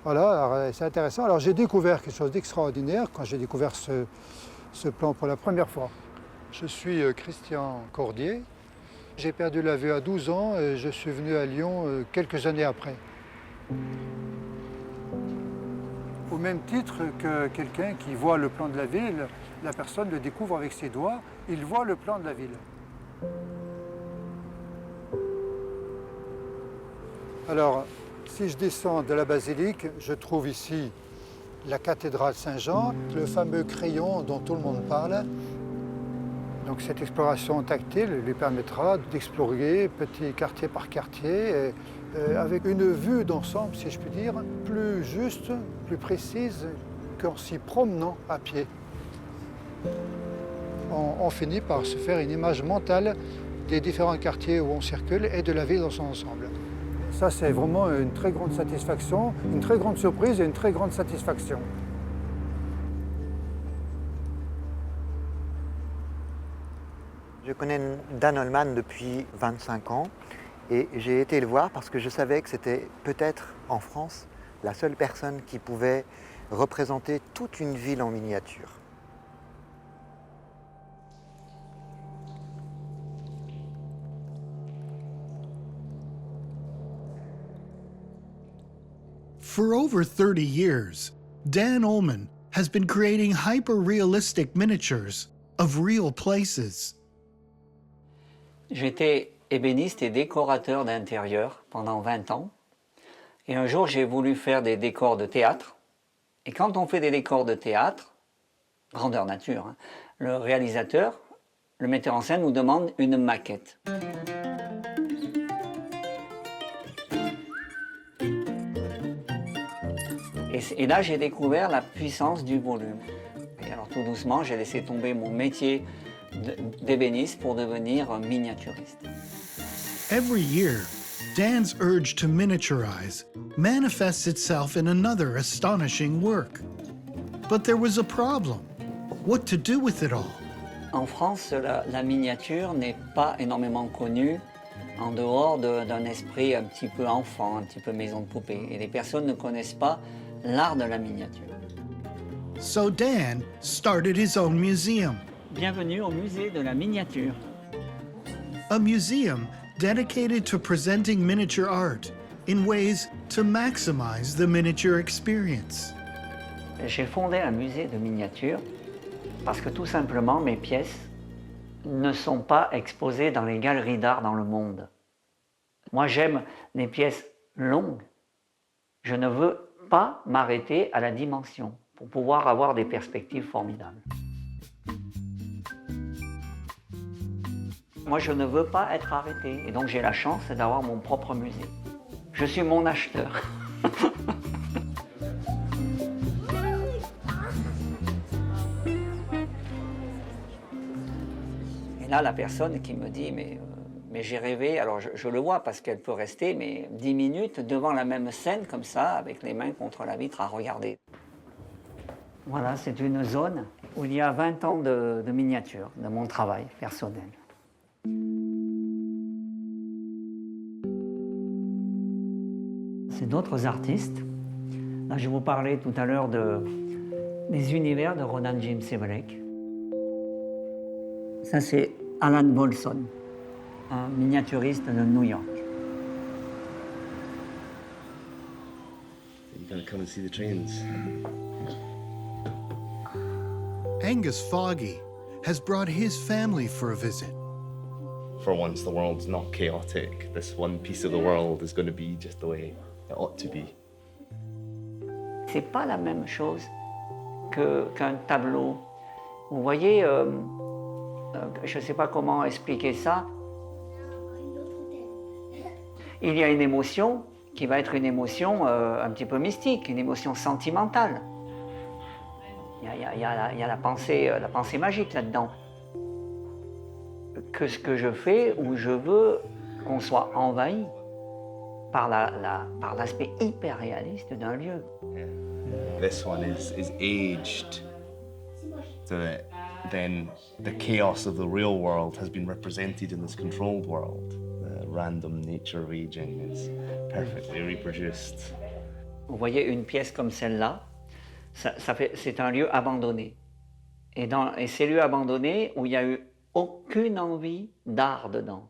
Voilà, c'est intéressant. Alors j'ai découvert quelque chose d'extraordinaire quand j'ai découvert ce plan pour la première fois. Je suis Christian Cordier. J'ai perdu la vue à 12 ans et je suis venu à Lyon quelques années après. Au même titre que quelqu'un qui voit le plan de la ville, la personne le découvre avec ses doigts, il voit le plan de la ville. Alors, si je descends de la basilique, je trouve ici la cathédrale Saint-Jean, le fameux crayon dont tout le monde parle. Donc cette exploration tactile lui permettra d'explorer petit quartier par quartier, avec une vue d'ensemble, si je puis dire, plus juste, plus précise qu'en s'y promenant à pied. On finit par se faire une image mentale des différents quartiers où on circule et de la ville dans son ensemble. Ça, c'est vraiment une très grande satisfaction, une très grande surprise et une très grande satisfaction. Je connais Dan Holman depuis 25 ans et j'ai été le voir parce que je savais que c'était peut-être en France la seule personne qui pouvait représenter toute une ville en miniature. For over 30 years, Dan Ullman has been creating hyper-realistic miniatures of real places. J'étais ébéniste et décorateur d'intérieur pendant 20 ans. Et un jour, j'ai voulu faire des décors de théâtre. Et quand on fait des décors de théâtre, grandeur nature, hein, le réalisateur, le metteur en scène nous demande une maquette. Et là, j'ai découvert la puissance du volume. Et alors tout doucement, j'ai laissé tomber mon métier d'ébéniste pour devenir miniaturiste. Every year, Dan's urge to miniaturize manifests itself in another astonishing work. But there was a problem. What to do with it all? En France, la miniature n'est pas énormément connue en dehors d'un esprit un petit peu enfant, un petit peu maison de poupée. Et les personnes ne connaissent pas l'art de la miniature. So Dan started his own museum. Bienvenue au musée de la miniature. A museum dedicated to presenting miniature art in ways to maximize the miniature experience. J'ai fondé un musée de miniature parce que tout simplement mes pièces ne sont pas exposées dans les galeries d'art dans le monde. Moi j'aime les pièces longues. Je ne veux pas m'arrêter à la dimension pour pouvoir avoir des perspectives formidables. Moi, je ne veux pas être arrêté et donc j'ai la chance d'avoir mon propre musée. Je suis mon acheteur. Et là, la personne qui me dit, mais j'ai rêvé, alors je le vois parce qu'elle peut rester, mais 10 minutes devant la même scène comme ça, avec les mains contre la vitre à regarder. Voilà, c'est une zone où il y a 20 ans de miniature, de mon travail personnel. C'est d'autres artistes. Là, je vous parlais tout à l'heure des univers de Ronan James Everett. Ça, c'est Alan Bolson, un miniaturiste de New York. You're going to come and see the trains. Angus Foggy has brought his family for a visit. For once, the world's not chaotic. This one piece of the world is going to be just the way it ought to be. C'est pas la même chose qu'un tableau. Vous voyez, je ne sais pas comment expliquer ça. Il y a une émotion qui va être une émotion un petit peu mystique, une émotion sentimentale. Il y a la pensée magique là-dedans. Que ce que je fais, où je veux qu'on soit envahi par l'aspect hyper réaliste d'un lieu. This one is aged, so that then the chaos of the real world has been represented in this controlled world. The random nature raging is perfectly reproduced. Vous voyez une pièce comme celle-là, c'est un lieu abandonné. Et ces lieux abandonnés où il n'y a eu aucune envie d'art dedans,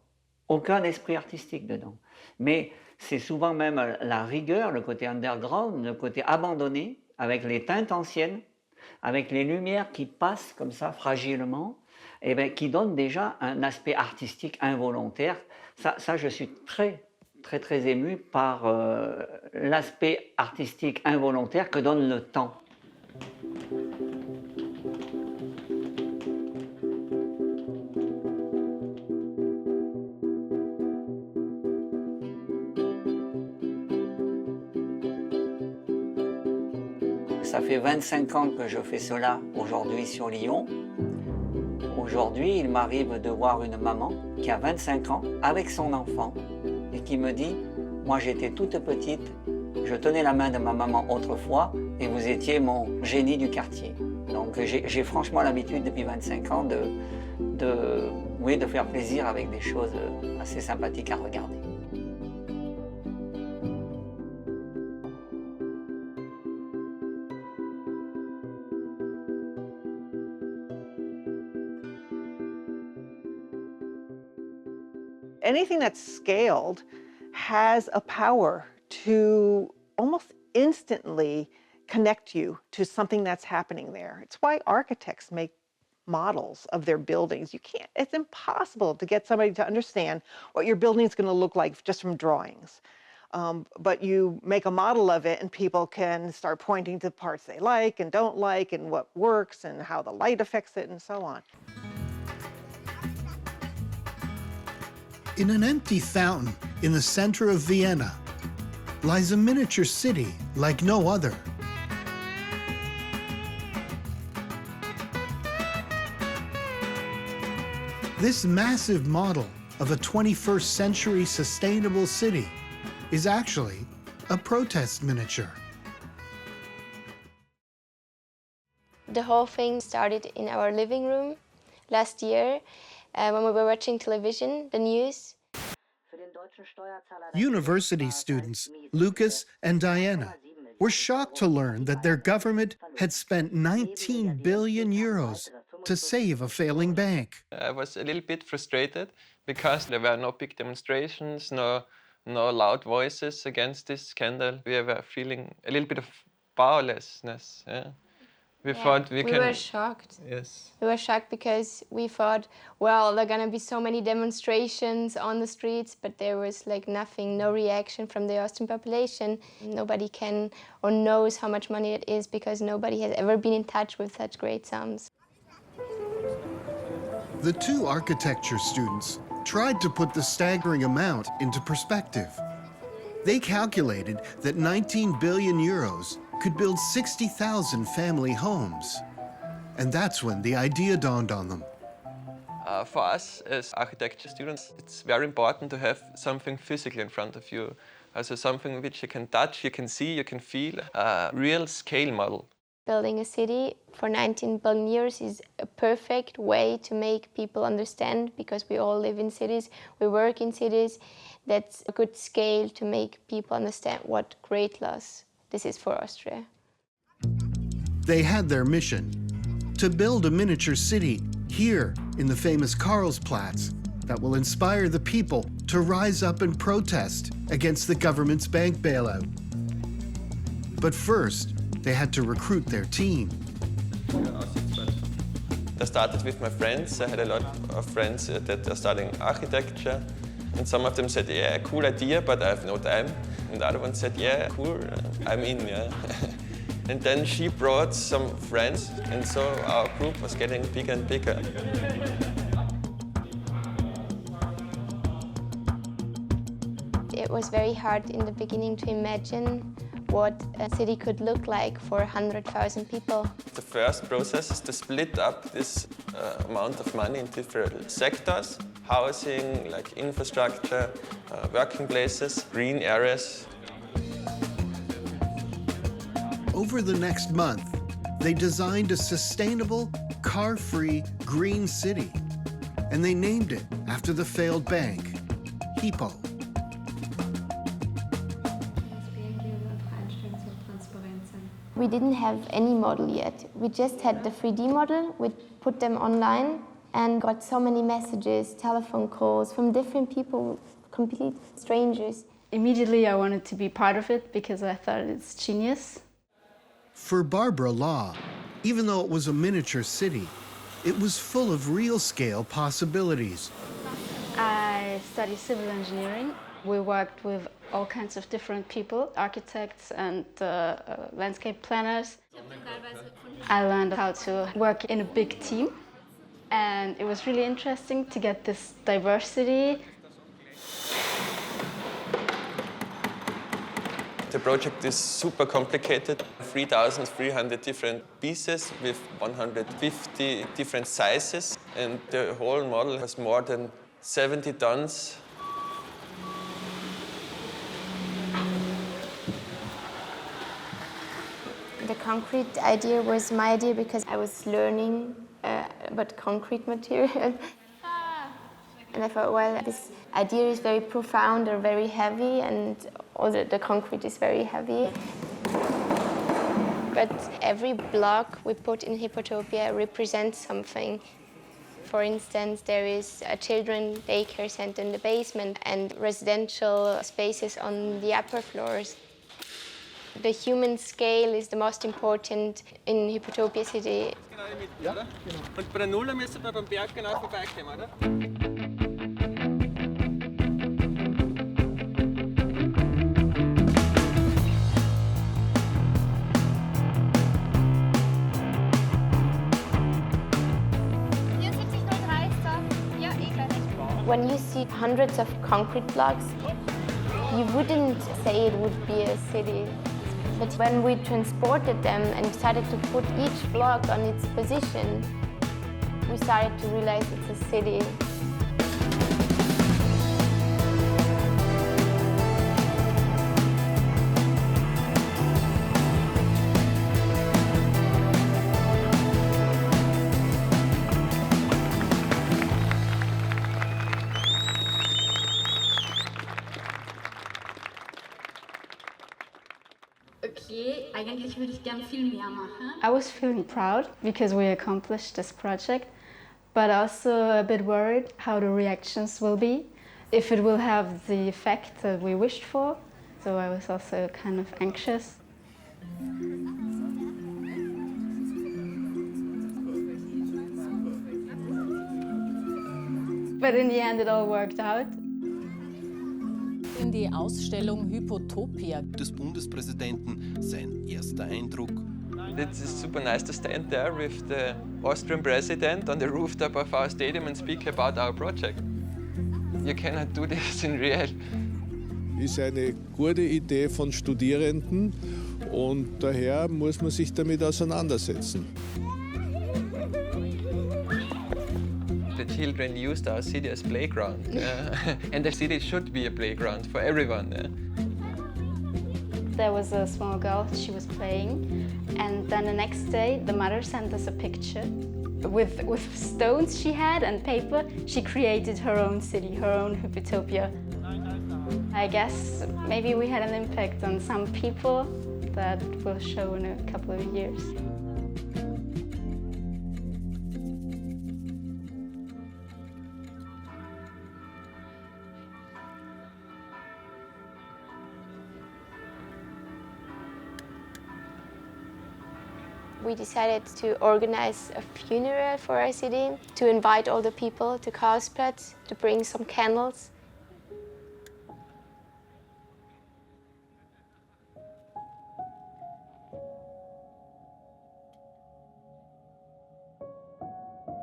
aucun esprit artistique dedans. Mais c'est souvent même la rigueur, le côté underground, le côté abandonné, avec les teintes anciennes, avec les lumières qui passent comme ça fragilement, et bien, qui donnent déjà un aspect artistique involontaire. Ça, je suis très ému par l'aspect artistique involontaire que donne le temps. Ça fait 25 ans que je fais cela aujourd'hui sur Lyon. Aujourd'hui, il m'arrive de voir une maman qui a 25 ans avec son enfant et qui me dit « Moi, j'étais toute petite, je tenais la main de ma maman autrefois et vous étiez mon génie du quartier. » Donc Donc j'ai franchement l'habitude depuis 25 ans de faire plaisir avec des choses assez sympathiques à regarder. Anything that's scaled has a power to almost instantly connect you to something that's happening there. It's why architects make models of their buildings. It's impossible to get somebody to understand what your building is going to look like just from drawings. But you make a model of it and people can start pointing to parts they like and don't like and what works and how the light affects it and so on. In an empty fountain in the center of Vienna lies a miniature city like no other. This massive model of a 21st century sustainable city is actually a protest miniature. The whole thing started in our living room last year when we were watching television, the news. University students Lucas and Diana were shocked to learn that their government had spent 19 billion euros to save a failing bank. I was a little bit frustrated because there were no big demonstrations, no loud voices against this scandal. We were feeling a little bit of powerlessness. Yeah. We thought we were shocked. Yes. We were shocked because we thought, well, there are going to be so many demonstrations on the streets, but there was like nothing, no reaction from the Austrian population. Nobody can or knows how much money it is because nobody has ever been in touch with such great sums. The two architecture students tried to put the staggering amount into perspective. They calculated that 19 billion euros could build 60,000 family homes. And that's when the idea dawned on them. For us as architecture students, it's very important to have something physical in front of you. Also something which you can touch, you can see, you can feel, a real scale model. Building a city for 19 billion euros is a perfect way to make people understand, because we all live in cities, we work in cities. That's a good scale to make people understand what great loss this is for Austria. They had their mission, to build a miniature city here in the famous Karlsplatz that will inspire the people to rise up and protest against the government's bank bailout. But first, they had to recruit their team. I started with my friends. I had a lot of friends that are studying architecture. And some of them said, yeah, cool idea, but I have no time. And the other one said, yeah, cool, I'm in, yeah. And then she brought some friends, and so our group was getting bigger and bigger. It was very hard in the beginning to imagine what a city could look like for 100,000 people. The first process is to split up this amount of money in different sectors: housing, like infrastructure, working places, green areas. Over the next month, they designed a sustainable, car-free green city, and they named it after the failed bank, Hypo. We didn't have any model yet. We just had the 3D model. We put them online and got so many messages, telephone calls from different people, complete strangers. Immediately I wanted to be part of it because I thought it's genius. For Barbara Law, even though it was a miniature city, it was full of real-scale possibilities. I studied civil engineering. We worked with all kinds of different people, architects and landscape planners. I learned how to work in a big team, and it was really interesting to get this diversity. The project is super complicated, 3,300 different pieces with 150 different sizes, and the whole model has more than 70 tons. The concrete idea was my idea because I was learning about concrete material. And I thought, well, this idea is very profound or very heavy, and also the concrete is very heavy. But every block we put in Hippotopia represents something. For instance, there is a children's daycare center in the basement and residential spaces on the upper floors. The human scale is the most important in Hippotopia City. Ja, genau. Und bei der Nuller müssen wir beim Berg genau vorbeikommen, oder? When you see hundreds of concrete blocks, you wouldn't say it would be a city. But when we transported them and started to put each block on its position, we started to realize it's a city. Okay, eigentlich würde ich gern viel mehr machen. I was feeling proud because we accomplished this project, but also a bit worried how the reactions will be, if it will have the effect that we wished for. So I was also kind of anxious. But in the end it all worked out. In die Ausstellung Hypotopia des Bundespräsidenten sein erster Eindruck. It's super nice to stand there with the Austrian president on the rooftop of our stadium and speak about our project. You cannot do this in real. Ist eine gute Idee von Studierenden und daher muss man sich damit auseinandersetzen. The children used our city as playground, and the city should be a playground for everyone. There was a small girl, she was playing, and then the next day the mother sent us a picture. With stones she had and paper, she created her own city, her own Hypotopia. I guess maybe we had an impact on some people that will show in a couple of years. We decided to organize a funeral for our city, to invite all the people to Karlsplatz, to bring some candles.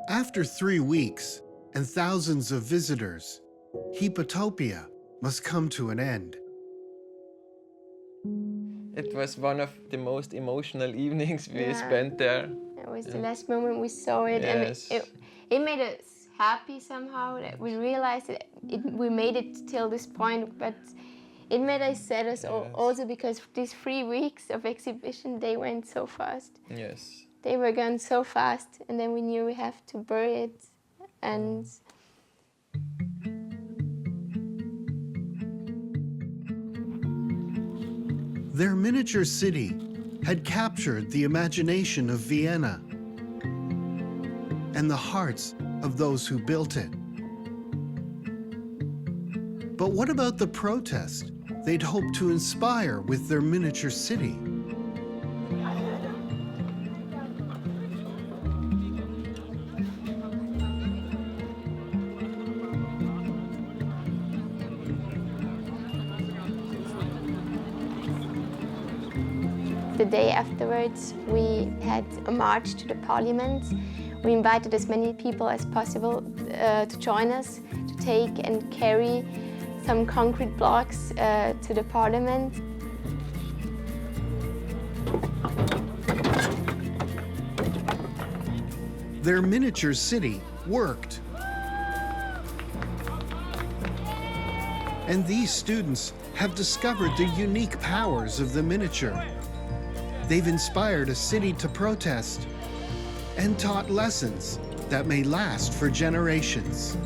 After 3 weeks and thousands of visitors, Hippotopia must come to an end. It was one of the most emotional evenings we spent there. It was the last moment we saw it, Yes. and it made us happy somehow that we realized that we made it till this point, but it made us sad also because these 3 weeks of exhibition, they went so fast. Yes. They were gone so fast, and then we knew we have to bury it, and Their miniature city had captured the imagination of Vienna and the hearts of those who built it. But what about the protest they'd hoped to inspire with their miniature city? the day afterwards, we had a march to the parliament. We invited as many people as possible to join us, to take and carry some concrete blocks to the parliament. Their miniature city worked. And these students have discovered the unique powers of the miniature. They've inspired a city to protest and taught lessons that may last for generations.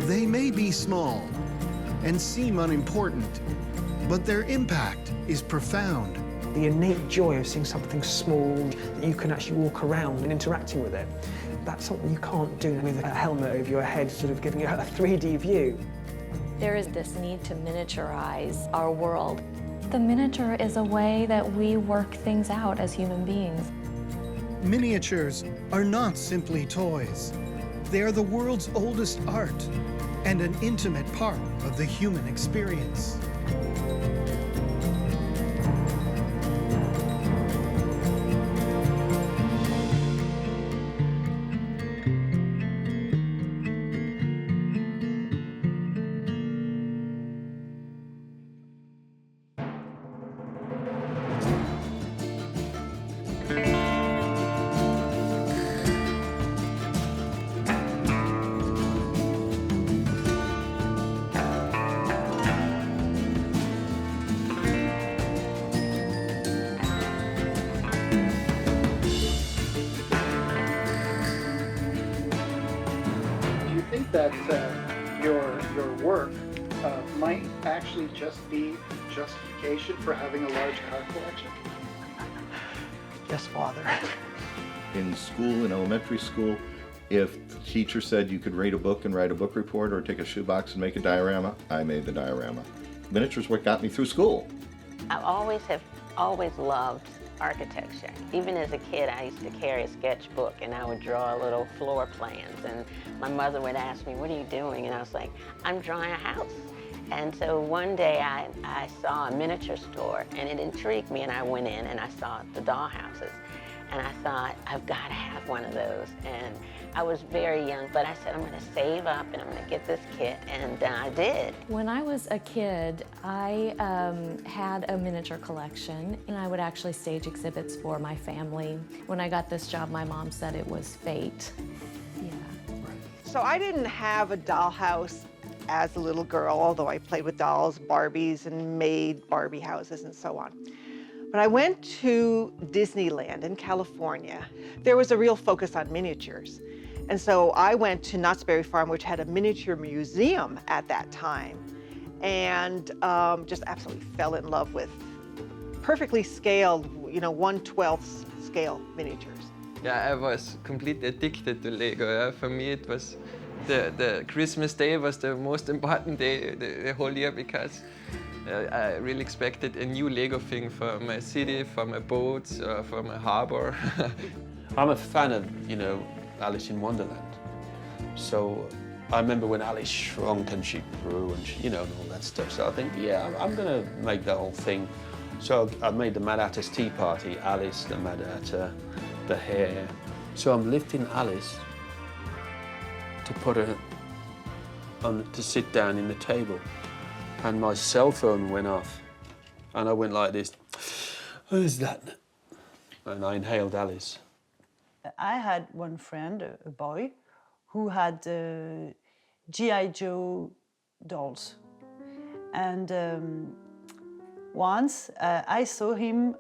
They may be small and seem unimportant, but their impact is profound. The innate joy of seeing something small that you can actually walk around and interacting with it, that's something you can't do with a helmet over your head, sort of giving you a 3D view. There is this need to miniaturize our world. The miniature is a way that we work things out as human beings. Miniatures are not simply toys. They are the world's oldest art and an intimate part of the human experience. That your work might actually just be justification for having a large car collection? Yes, Father. In school, in elementary school, if the teacher said you could read a book and write a book report or take a shoebox and make a diorama, I made the diorama. Miniatures what got me through school. I always loved architecture. Even as a kid, I used to carry a sketchbook and I would draw little floor plans, and my mother would ask me, "What are you doing?" And I was like, "I'm drawing a house." And so one day I saw a miniature store and it intrigued me, and I went in and I saw the Dollhouses. And I thought, I've got to have one of those. And I was very young, but I said, I'm going to save up and I'm going to get this kit, and I did. When I was a kid, I had a miniature collection, and I would actually stage exhibits for my family. When I got this job, my mom said it was fate. Yeah. So I didn't have a dollhouse as a little girl, although I played with dolls, Barbies, and made Barbie houses and so on. When I went to Disneyland in California, there was a real focus on miniatures. And so I went to Knott's Berry Farm, which had a miniature museum at that time, and just absolutely fell in love with perfectly scaled, 1/12 scale miniatures. Yeah, I was completely addicted to Lego. Yeah. For me, it was the Christmas day was the most important day the whole year, because I really expected a new Lego thing for my city, for my boats, for my harbor. I'm a fan of, Alice in Wonderland. So I remember when Alice shrunk and she grew and and all that stuff. So I think, yeah, I'm gonna make the whole thing. So I made the Mad Hatter's Tea Party, Alice, the Mad Hatter, the hair. So I'm lifting Alice to put her on to sit down in the table. And my cell phone went off, and I went like this. What is that? And I inhaled Alice. I had one friend, a boy, who had G.I. Joe dolls. And once I saw him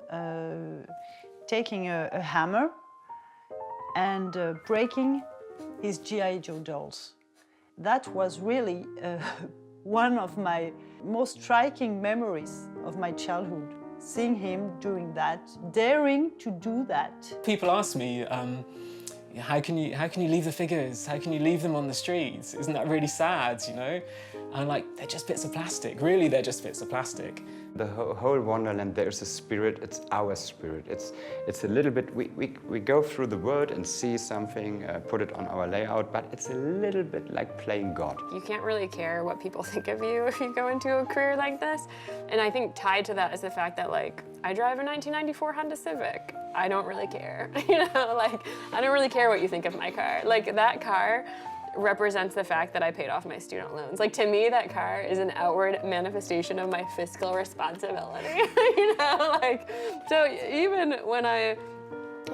taking a hammer and breaking his G.I. Joe dolls. That was really one of my most striking memories of my childhood, seeing him doing that, daring to do that. People ask me, how can you leave the figures? How can you leave them on the streets? Isn't that really sad, And I'm like, they're just bits of plastic. Really, they're just bits of plastic. The whole Wonderland, there's a spirit, it's our spirit. It's a little bit, we go through the world and see something, put it on our layout, but it's a little bit like playing God. You can't really care what people think of you if you go into a career like this. And I think tied to that is the fact that, I drive a 1994 Honda Civic. I don't really care, I don't really care what you think of my car. That car represents the fact that I paid off my student loans. To me, that car is an outward manifestation of my fiscal responsibility, So even when I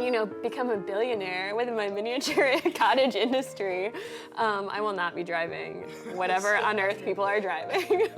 you know, become a billionaire with my miniature cottage industry, I will not be driving whatever on earth people are driving.